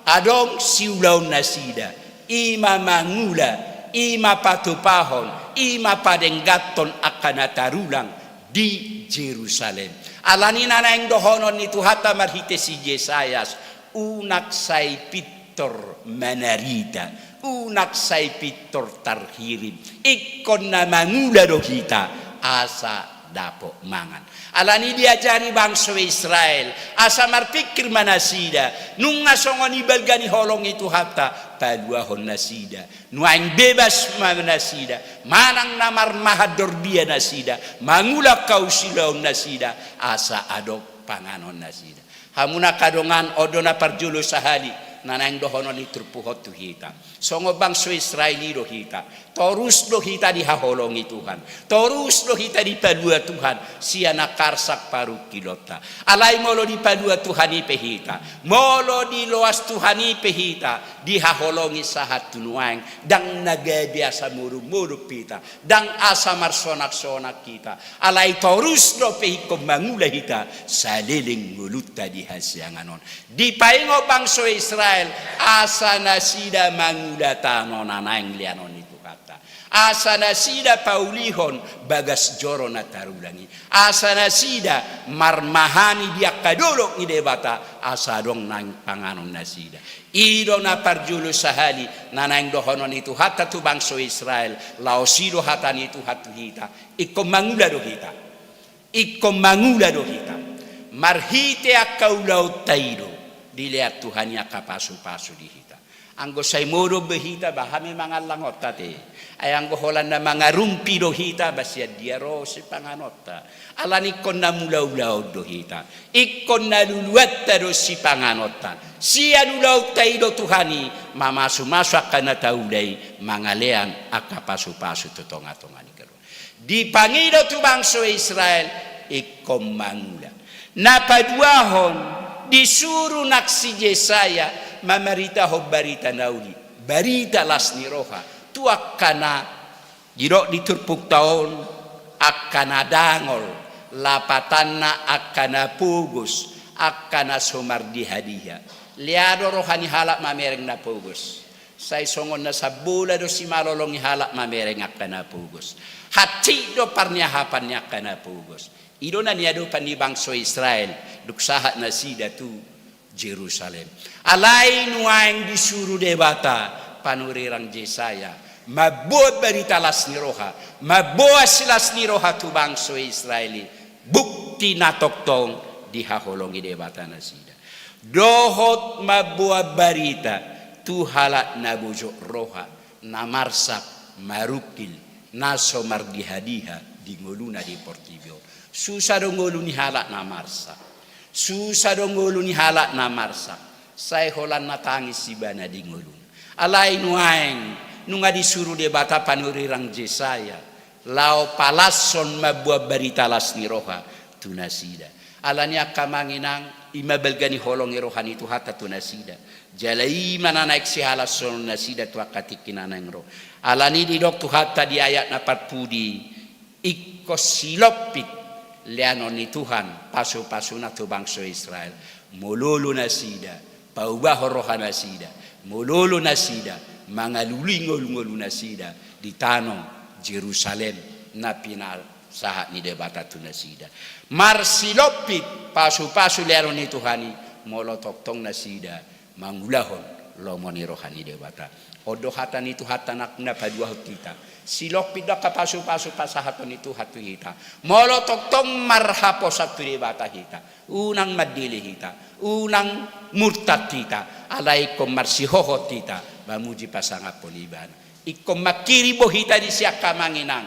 adong siulau nasida ima mangula ima patupahon ima padenggaton akan tarulang di Jerusalem alani nanaing dohonon ni Tuhata marhite si Jesayas unak sai pitor manarita unak sai pitor tarhirim ikon na mangula do kita asa dapo mangan alani diajari bangsa Israel asa marpikir manasida nung ngasongoni balgani holong itu hatta paluahon nasida nuaing bebas manasida manang namar mahador dia nasida mangulak kau silaon nasida asa adok panganon nasida hamuna kadongan odona parjulo sahali nanang dohonon iturpuhot tu hita songo bangso Israeli do hita torus do hita dihaholongi Tuhan torus do hita dipadua Tuhan siana karsak paru kilota alai molo dipadua Tuhan ipehita molo di loas Tuhan ipehita dihaholongi sahat tunuang dang nagabiasa muru-muru pita dang asa marsonak-sonak kita alai torus do pehikom mangula hita saliling nguluta dihasyanganon di paingo bangso Israel Israel asana sida mangudatano nanaeng lianon itu kata asana sida paulihon bagas joro na tarulangi asana sida marmahani dia kadolok ni debata asadong nang panganon na sida ido na parjulu sahali nanaeng dohonon itu hatta tu bangso Israel laosido hatan itu hatu hita ikko mangula do hita marhite akau laut taido dilihat Tuhan ya kapasu-pasu di hita anggo say moro behita bahame mangalangotta te ay anggo holanda mangarumpi do hita basia dia ro si panganotta alani konna mulaw-law do hita ikkon naluluwatta do si panganotta si anulaw taido Tuhani mamasu-masu akana taulay mangalean akapasu-pasu totonga-tongani karo di pangido tu bangso Israel ikkom mangula napaduahon disuruh naksi Yesaya mamarita ho barita nauli barita lasni roha tu akkana jiro diturpuk taon akkana dangol lapatanna akkana pugus akkana somardi hadiah liado rohani halak mamereng na pugus say songon na sabula do si malolong halak mamereng akkana pugus hati do parniahapan niya akkana pugus ido na niado pan ni bangso Israel duksahat na sida tu Jerusalem alay nuaeng disuruh debata panurirang Yesaya mabuat berita lasni roha mabuat silasni roha tu bangso Israeli bukti natoktong dihaholongi debata na sida dohot mabuat berita tu halak nabujok roha namarsak marukil nasomar dihadiha di ngoluna di Portibio susah dong ngolu ni halak na marsa susah dong ngolu ni halak na marsa saya holan na tangis si bana di ngolu alay nuaeng nunga disuruh debata panurirang Yesaya lao palason mabuah berita lasni roha tunasida alanya kamanginang imabelgani holong rohani tu hata tunasida jalai mana naik si halason nasida tu akatikinanang roh alani di dok tu hata di ayat na patpudi ikko silopit lianon ni Tuhan pasu-pasu na tu bangso Israel mololo na sida paubah roha na sida mololo na sida mangalulingol-ngolu na sida di tanong Jerusalem na pinal sahat ni debata tu na sida marsilopit pasu-pasu lianon ni Tuhani molotoktong na sida mangulahon lomoni rohani debata odo hatan itu hatanak na padua kita silopit da kapasu-pasu pasahaton itu hatu hita molotoktong marhapo satu debata hita unang madili hita unang murtad hita alaikum marsihohot hita bamuji pasangapon ibana ikom makiribo hita di siak kamanginang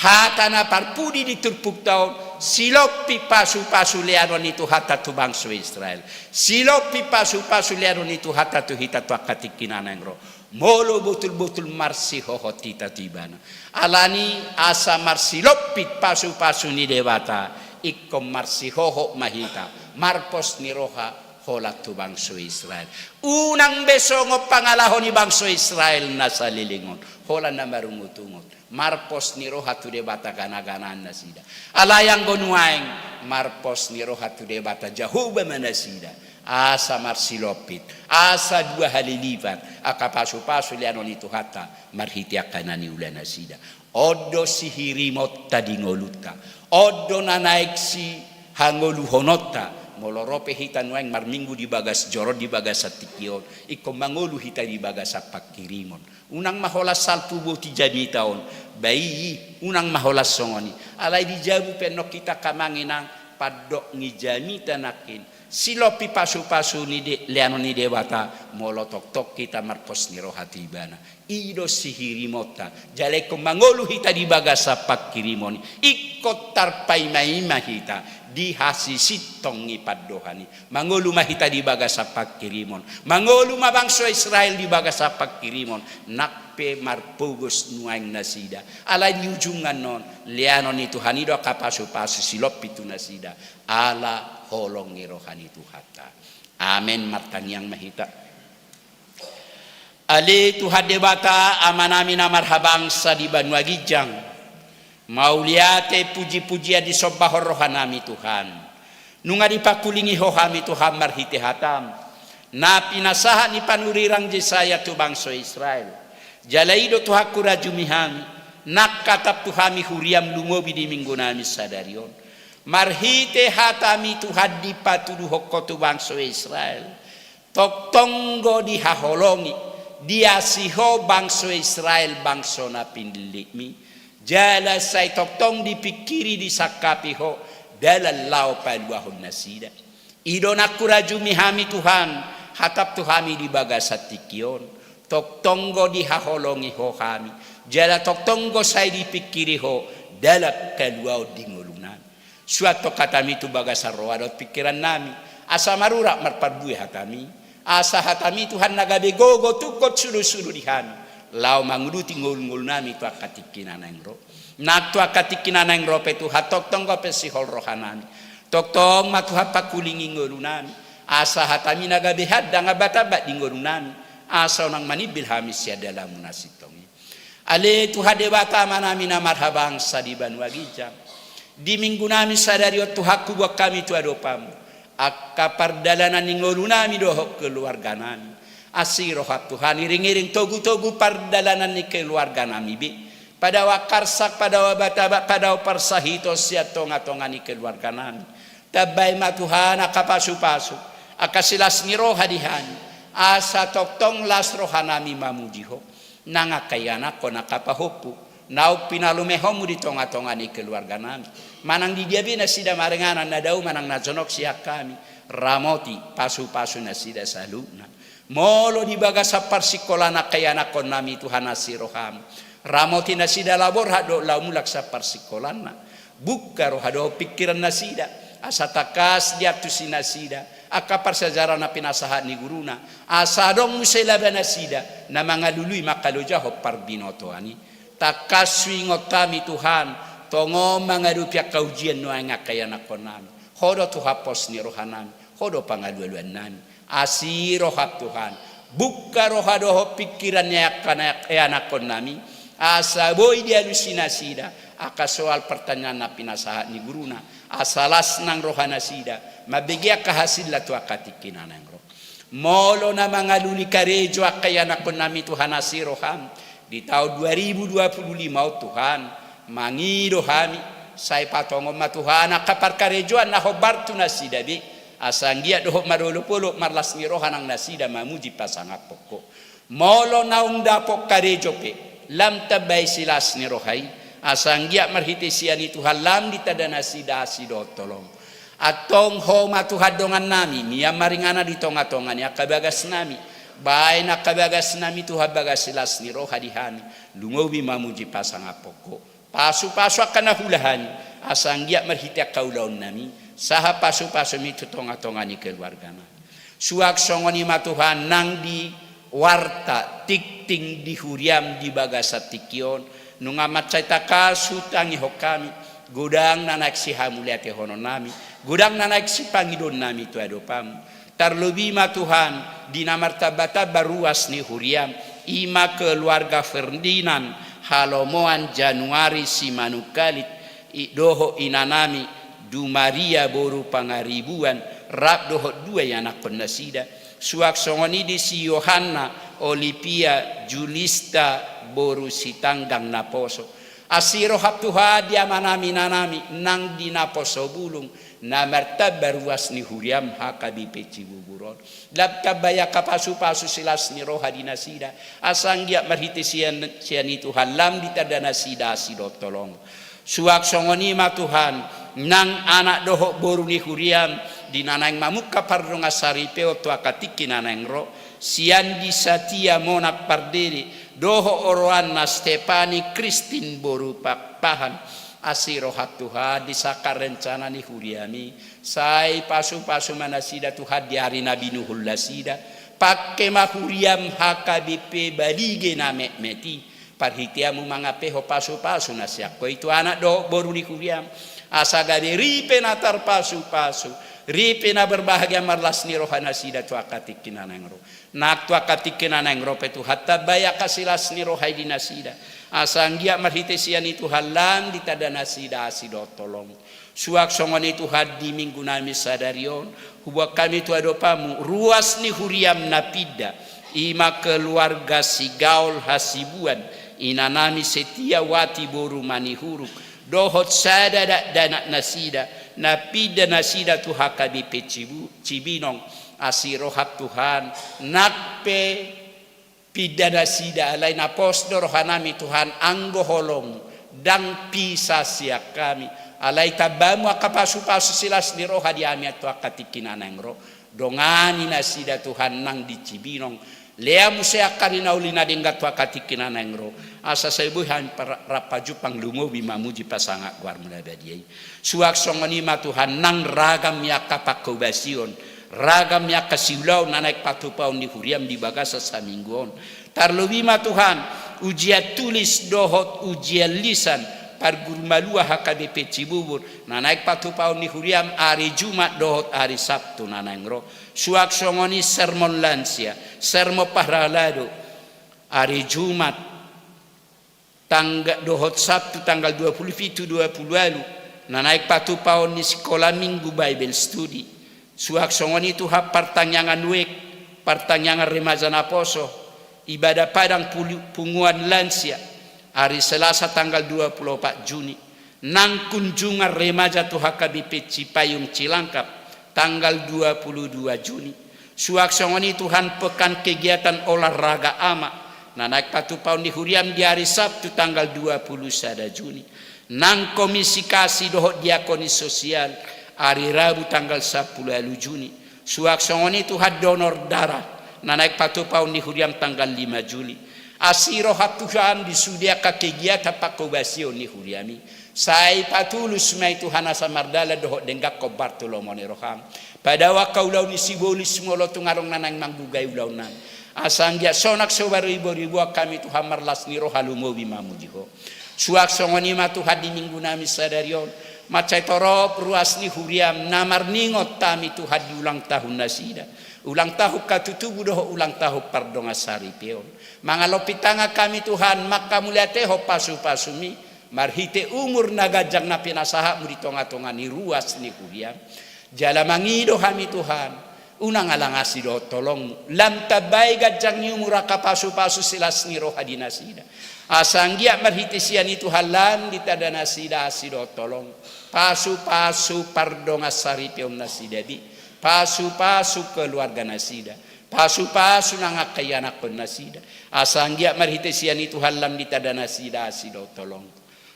hatana parpudi diturpuk taon silopi pasu-pasu lianon itu hata tu bangso Israel silopi pasu-pasu lianon itu hata tu hita tu akatikinanang roh molo betul-betul marsi hohot tita tibana alani asa marsi lopit pasu-pasu ni dewata ikkom marsi hohot mahita marpos ni roha holat tu bangso Israel unang besongo pangalahon ni bangso Israel nasa lilingon hola na marungutungot marpos ni roha tu debata gana-ganaan na sida alayang gonuaeng marpos ni roha tu debata jahuba manasida asa marsilopit asa dua halilipat akapasu-pasu lianon itu hata marhitiak kanani ulana sida odo si hirimot tadi ngoluta odo nanaik si hangolu honotta molorope hita nueng marminggu di bagas jorod di bagas atikion iko mangolu hita di bagas apak kirimon unang maholas salpu boti jadi tahun bayi unang maholas songoni alai dijabu penok kita kamanginang padok ngijami tanakin silopi pasu-pasu ni leanon ni dewata molotok-tok kita marpos ni rohati ibana ido sihirimota jaleko mangolu hita di bagasa pak kirimoni ikot tarpai maima hita di hasisitong ipaddohani mangolu mahita di bagasa pak kirimon mangolu mabangso Israel di bagasa pak kirimon nakpe marpugos nuaing nasida ala di ujungan non leanon itu hanido kapasu-pasu silopi tu nasida ala holong ni rohani tu hatta amen martanyang mahita ale tu hadebata amanami na marhabangsa di Banua Gijang mauliate puji-pujian di sobbah rohanami Tuhan nunga dipakulingi hohami Tuhan marhite hatam na pinasaha ni panurirang Jesaya tu bangsa Israel. Jalaido tu hakura jumihami, nakatap tu hami huriam lungobi di minggu nami sadarion. Marhite hatami tu hadi patudu hokko tu bangsa Israel. Tok tonggo di haholongi, dia siho bangsa Israel bangsa na pindilimi. Jala say tok tong dipikiri di sakapiho dalal lau paluahon nasida. Ido nakura jumihami Tuhan, hatap tu hami di bagasatikion. Tok tonggo di haholongi ho kami. Jala tok tonggo say dipikiri ho dalap kaluaw di ngulunan. Suatu katami tu bagasar roadot pikiran nami. Asa marura marparbuy hatami. Asa hatami Tuhan nagabegogo tukot sulu-sulu di kami. Lau manguruti ngul-ngul nami tu akatikinan ang ro. Naktu akatikinan ang ro pe tu hatok tonggo pe sihol rohanami. Tok tong matuha pakulingi ngulunami. Asa hatami nagabehad da ngabatabat di ngulunami. Asa nang manibil hamis ya dalam munasitongi. Ale tu hadewata manami na marhabang sa di Banwagijang. Di minggu nami sadari tu hakku buat kami tu adopamu. Akka pardalanan ningolu nami dohok keluarga nami. Asiro hak Tuhan iring-iring togu-togu pardalanan ni keluarga nami bi. Pada wakarsak pada wabataba pada persahito sia tonga-tonga ni keluarga nami. Tabay ma Tuhan akapasu-pasu. Akasilas ni rohadihani. Asa toktong las rohanami mamujiho nangakayana ko nakapahopu nau pinalumehomu di tonga-tonga ni keluarga nami manang di dia bina sida marenganan na daw manang najonok siya kami ramoti pasu-pasu na sida saluna molo di bagasa parsikola nakayana ko nami Tuhan asiroham ramoti na sida labor hado laumulak sa parsikolan na buka rohado pikiran na sida asa takas dia tu sinasida akapar sejarah na pinasahan ni guruna asadong muselaba na sida na mga luluy makaloja ho parbinoto ani takaswi ngotami Tuhan tongo mga rupya kaujian no nga kaya na konami hodo tu hapos ni rohanan hodo pangalualuan nami asiro hap Tuhan buka rohado ho pikiran niya anak konami asa boy dia lusina sida aka soal pertanyaan na pinasahan ni guruna asalas nang rohana sida mabigya kahasil la tu akatikinan ang ro molo na mga lulikarejo akayana ko nami Tuhan asiroham di tahun 2025 Tuhan mangido hami say patongo ma Tuhan akaparkarejoan na hobartu na sida bi asanggia doho marolopolo marlas ni rohanang nasida mamuji pasangak poko molo na undapok karejo pe lam tabay silas ni rohai asanggia marhiti siya ni Tuhan lam ditadana sida asido tolong atong ho matuhadongan nami niya maringana di tonga-tonga niya kabagas nami bay na kabagas nami Tuhan bagas silas ni roha dihani lungobi mamuji pasangapoko pasu-pasu akan nahulahan asanggia marhiti kaulaon nami saha pasu-pasu mi tonga-tonga ni keluarga nami suak songoni matuhan nang di warta tikting di huriam di bagasatikion nungamat caita kasutangi hokami gudang nanak si hamuliate hono nami gudang nanak si pangidon nami tu adopam terlebih ma Tuhan di namartabata baruas ni huriam ima keluarga Ferdinand halomoan Januari si manukalit doho inanami du Maria boru pangaribuan rap doho dua anak penasida suak songoni di si Yohanna Olivia Julista boru si tanggang naposo asiro hap Tuhan dia manami nanami nang di naposo bulung na martab baruas ni huriam hakabi peci buburon lab kabaya kapasu-pasu silas ni roha dinasida asang dia marhiti sian ni Tuhan lam ditadana sida sido tolong suak songoni ma Tuhan nang anak doho boru ni huriam di nanang mamuk kapardonga saripeo tu akatiki nanang ro sian di satia monak pardiri doho oroan na Stepani Kristin boru pahan asiro hat Tuhan disakar rencana ni huriami say pasu-pasu manasida Tuhan di hari Nabi Nuhul lasida pakai mahuriam hakabipe balige na meti parhitiamu mangapeho pasu-pasu nasyak ko itu anak doho boru ni huriam asa gade ripe natar pasu-pasu Ripe na berbahagia marlas ni rohana sida tu akatikin anangro. Nak tu akatikin anangro petu hatta baya kasilas ni rohai di nasida. Asanggia marhite sian itu halam di tada nasida asido tolong. Suak songon itu hadi minggu nami sadarion. Hubak kami tu adopamu ruas ni huriam napida. Ima keluarga si gaul hasibuan. Inanami setia wati boru manihuruk. Dohot sada danak nasida. Napida nasida tu hakabi cibinong asirohat Tuhan nakpe pida nasida alai naposdo rohanami Tuhan anggo holong dang pisa siak kami alai tabamu akapasu-pasu silas di roha di ami atu akatikin anangro dongani nasida Tuhan nang di cibinong lea musea karina ulina denggat tu akatikin anangro asa sebuhan rapaju panglumo bimamuji pasangak guar mulabadiai suak songoni ma Tuhan nang ragam ya kapakobasion ragam ya kasiulau naik patu paun di huriam di bagasa samingguon tarlobi ma Tuhan ujian tulis dohot ujian lisan par guru malua HKBP Cibubur naik patu paun di huriam hari Jumat dohot hari Sabtu nanangro suak songoni sermon lansia sermo pahralado hari Jumat tanggal dohot Sabtu tanggal 27 lalu naik patu paun di sekolah minggu Bible Study suak songoni itu hap pertanyaan wek pertanyaan remaja naposo ibadah padang punguan lansia hari Selasa tanggal 24 Juni nang kunjungan remaja tu HKBP Cipayung Cilangkap tanggal 22 Juni suak songoni Tuhan pekan kegiatan olahraga ama naik patu paun di huriam di hari Sabtu tanggal 21 Juni nang komisi kasih dohot diakoni sosial hari Rabu tanggal 10 Juni suak songoni Tuhan donor darah naik patu paun di huriam tanggal 5 Juli asiro hatuhan disudiakan kegiatan pakobasion ni huriami sai patulus mai Tuhan asa mardala dohot denggak ko Bartolomone roham pada wakaulau ni sibolis molo tungarong nanang manggugay ulaunan asanggia sonak sobaru ibu kami Tuhan marlas ni rohalumo bimamujiho suak songoni ma Tuhan di minggu nami sadarion macai torop ruas ni huriam namar ningot tami Tuhan di ulang tahun nasida ulang tahun katutubu doho ulang tahun pardonga sari peon mangalopitanga kami Tuhan maka muliateho pasu-pasumi marhite umur nagajang na pinasaha mu di tonga-tonga ni ruas ni huriam jalamangido kami Tuhan unang alangasi do tolong lam tabay gajang ni umur kapasu-pasu silas ni roha di nasida asanggia marhite sian itu halan di tada nasida asido tolong pasu-pasu pardonga sari peon nasida di pasu-pasu keluarga nasida pasu-pasu nangakayanak kon nasida asanggia marhite sian itu halam di tada nasida asido tolong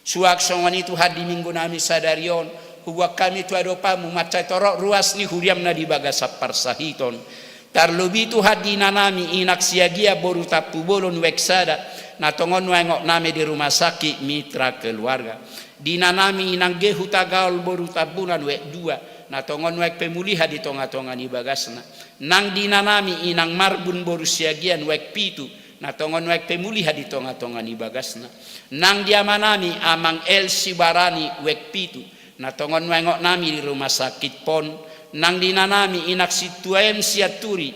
suak songan itu hadi minggu nami sadarion huwa kami tu adopamu macai torok ruas ni huriam na di bagasa parsahiton tarlobi tu hadi nanami inak siagia boru tapu bolon weksada na tongon wengok name di rumah sakit mitra keluarga di nanami inang gehu tagaul boru tabunan wek dua na tongon wek pemuliha di tonga-tonga ni bagasna nang di nanami inang marbun boru siagian wek pitu na tongon wek pemuliha di tonga-tonga ni bagasna nang diamanami amang El Sibarani wek pitu na tongon wengok nami di rumah sakit pon nang dinanami inak situem siaturi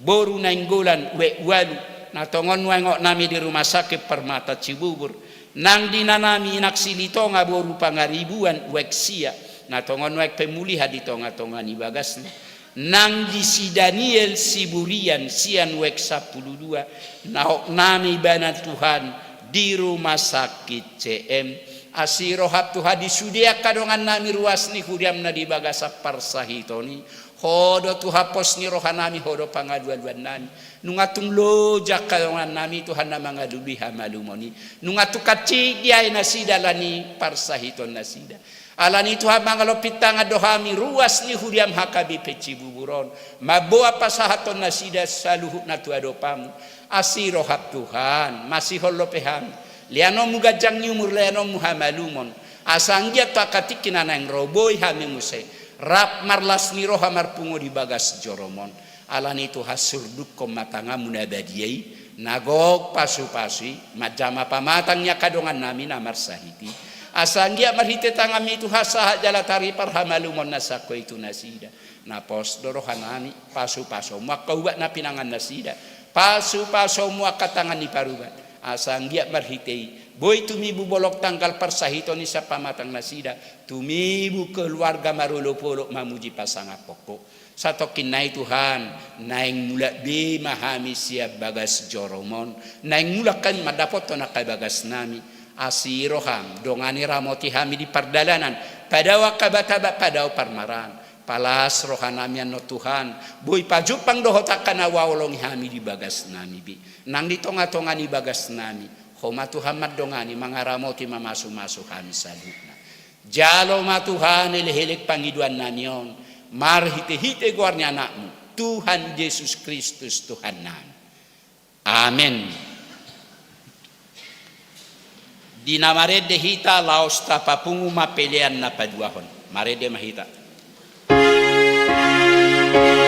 boru nainggolan wek walu na tongon wengok nami di rumah sakit Permata Cibubur nang dinanami inak silitonga boru pangaribuan wek sia na tongon wek pemuliha di tonga-tonga ni bagasna nang di si Daniel Siburian sian wek 12 na nami bana Tuhan di rumah sakit CM asiro hap Tuhan disudia kadongan nami ruas ni huriam na di bagasa parsahitoni hodo Tuhan pos ni rohanami hodo pangaduan-duan nami nungatung lojak kadongan nami Tuhan na mga lubiha malumoni nungatung kacik diay nasida lani parsahiton nasida alani Tuhan mangalopitang adohami ruas ni huriam HKBP Cibuburon maboa pasahaton nasida saluhuk na tuadopamu asiro hap Tuhan masih holopeham liano mugajang nyumur liano muhamalumon asanggia takatikin anang roboy hami muse rap marlas ni roha marpungo di bagas joromon alani itu hasurduk kom matanga munabadiyai nagog pasu-pasui majama pamatangnya kadongan nami namar sahiti Asanggia marhite tangami tu hasa jala tari parhamalumon nasako itu nasida. Napos dorohanani pasu-paso makaubat na pinangan nasida. Pasu-paso mua katangan ni parubat. Asanggia marhite boy tumibu bolok tanggal persahito ni sa pamatang nasida. Tumibu keluarga marulupulok mamuji pasangan pokok. Satu kinai Tuhan, naing mula be mahami siap bagas joromon, naing mula kan madapot to nakai bagas nami, asiroham, dongani ramoti hami di pardalanan, padawa kabataba padaw parmaran, palas rohanamian no Tuhan, boy pajupang dohotakan awawolong hami di bagas nami bi, nang di tonga-tonga ni bagas nami, homa Tuhan madongani mangaramoti mamasu-masu hami salutna, jalo ma Tuhan elehelik pangiduan nanion. Marhite-hite guarnya anakmu Tuhan Yesus Kristus Tuhan nami. Amin. Di namarede hita laos tapapungu mapelean na paduahon. Marede mahita. Thank you.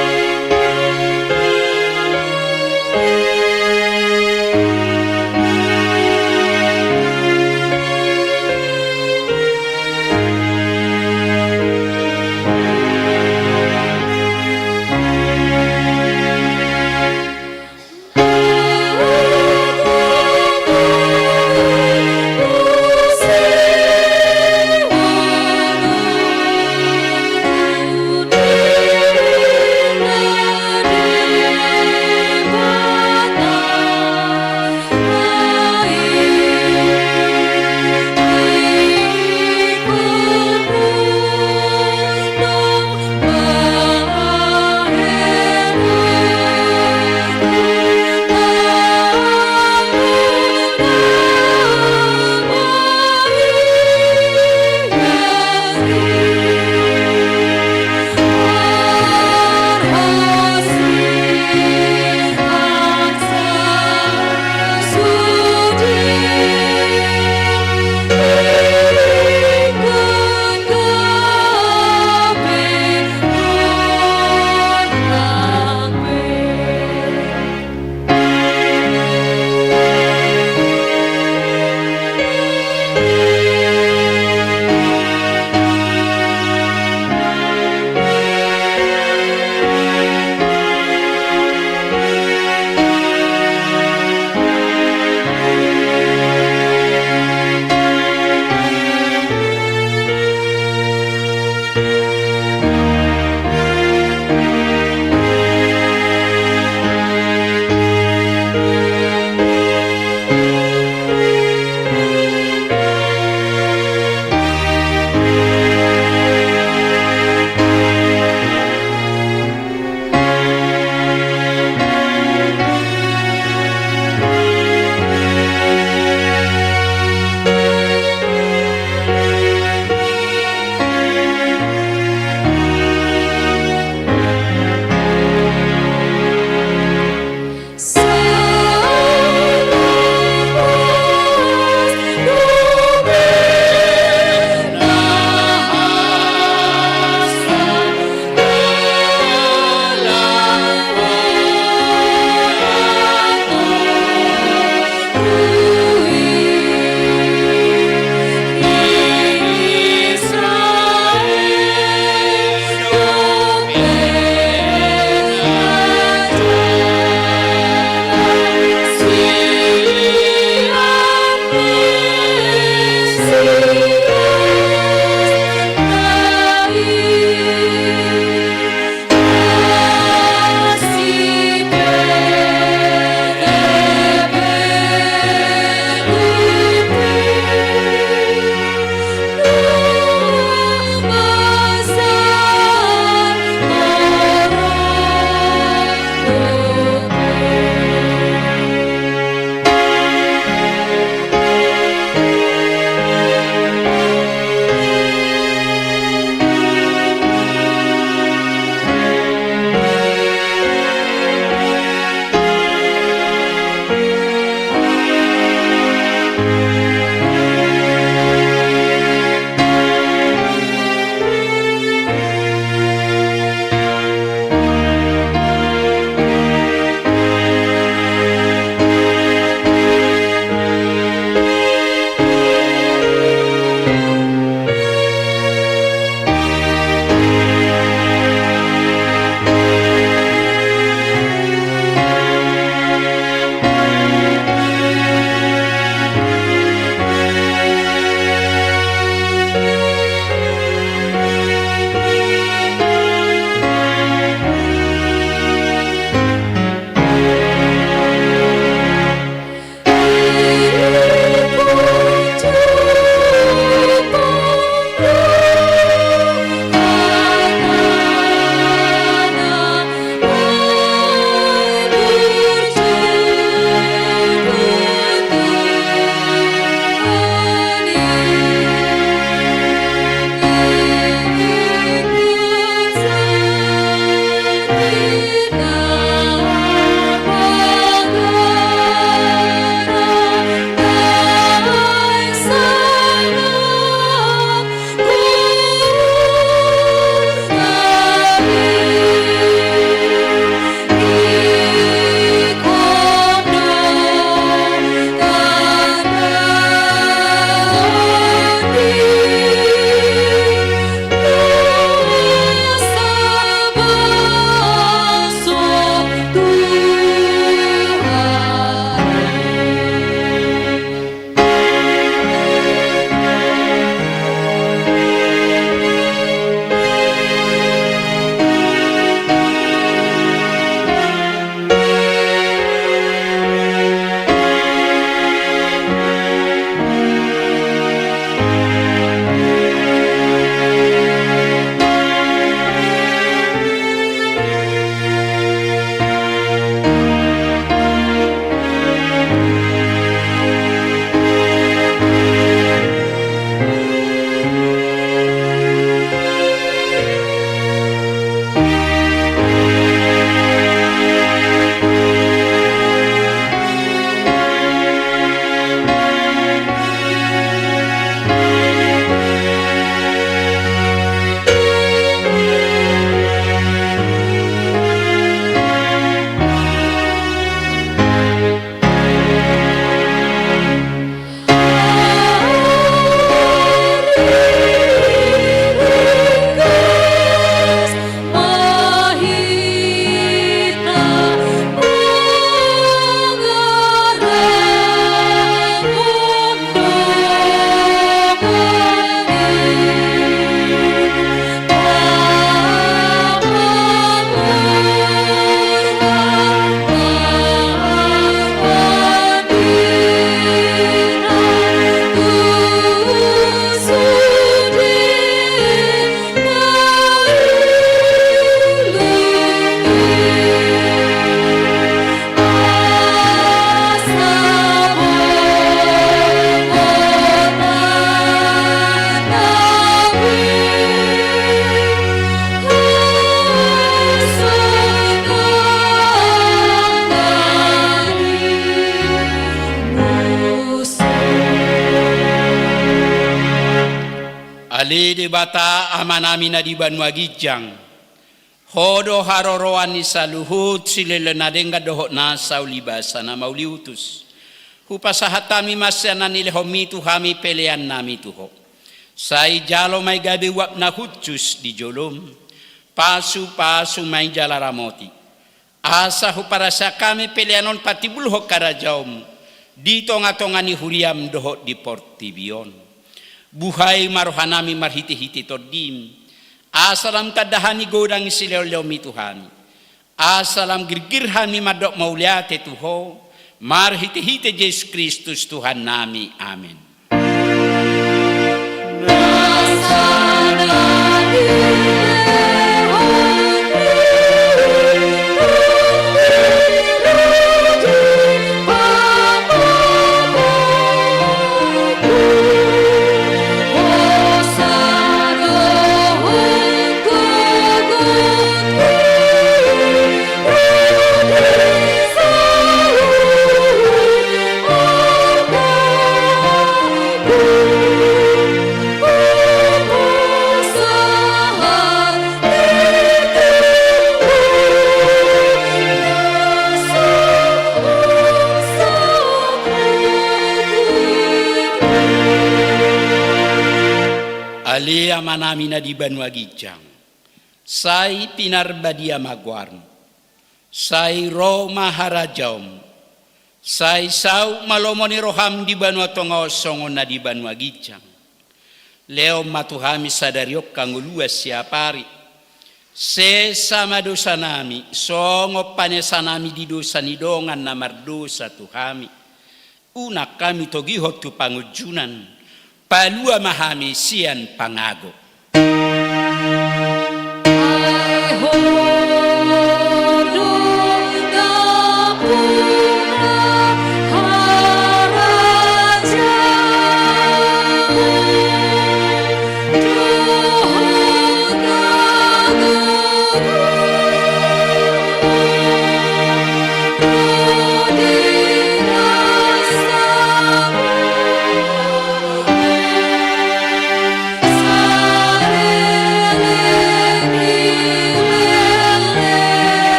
Ali di bata amanami na di Banua Gijang. Hodo haroroan ni saluhut silele na denga dohot na saulibasa na mauliutus. Hupasahatami masya na nilehomi tuhami pelean nami tuho. Sai jalo may gabi wap na hutsus di jolom. Pasu may jalaramoti. Asa huparasa kami peleanon patibulho karajaum. Dito nga tongani huriam dohot di Portibion. Buhay marohanami marhiti-hiti todim. Asalam tadahani godang sileo mi Tuhani. Asalam girgirhani madok mauliate tuho. Marhiti-hiti Yesus Kristus Tuhan nami. Amin. Ali amanami na di Banua Gijang. Sai pinarbadia magwarn. Sai ro maharajaum. Sai sau malomoni roham di Banua Tongo songo na di Banua Gijang. Leo matuhami sadariok kanguluas siapari. Se sama dosa nami, songo panesanami di dosa nidongan na mardosa tuhami. Una kami togiho tu pangujunan. Palua mahami sian pangago.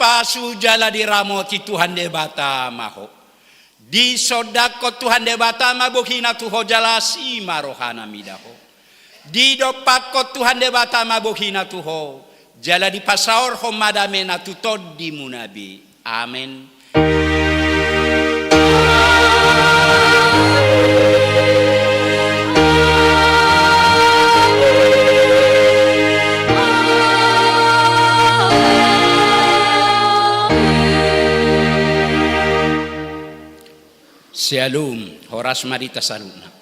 Pasu jala diramoti Tuhan debata maho. Di sodako Tuhan debata mabuhina tuho jala si marohana midaho. Di dopako Tuhan debata mabuhina tuho. Jala di pasaor homadame na tutod di munabi. Amen. Shalom, horas marita saruna.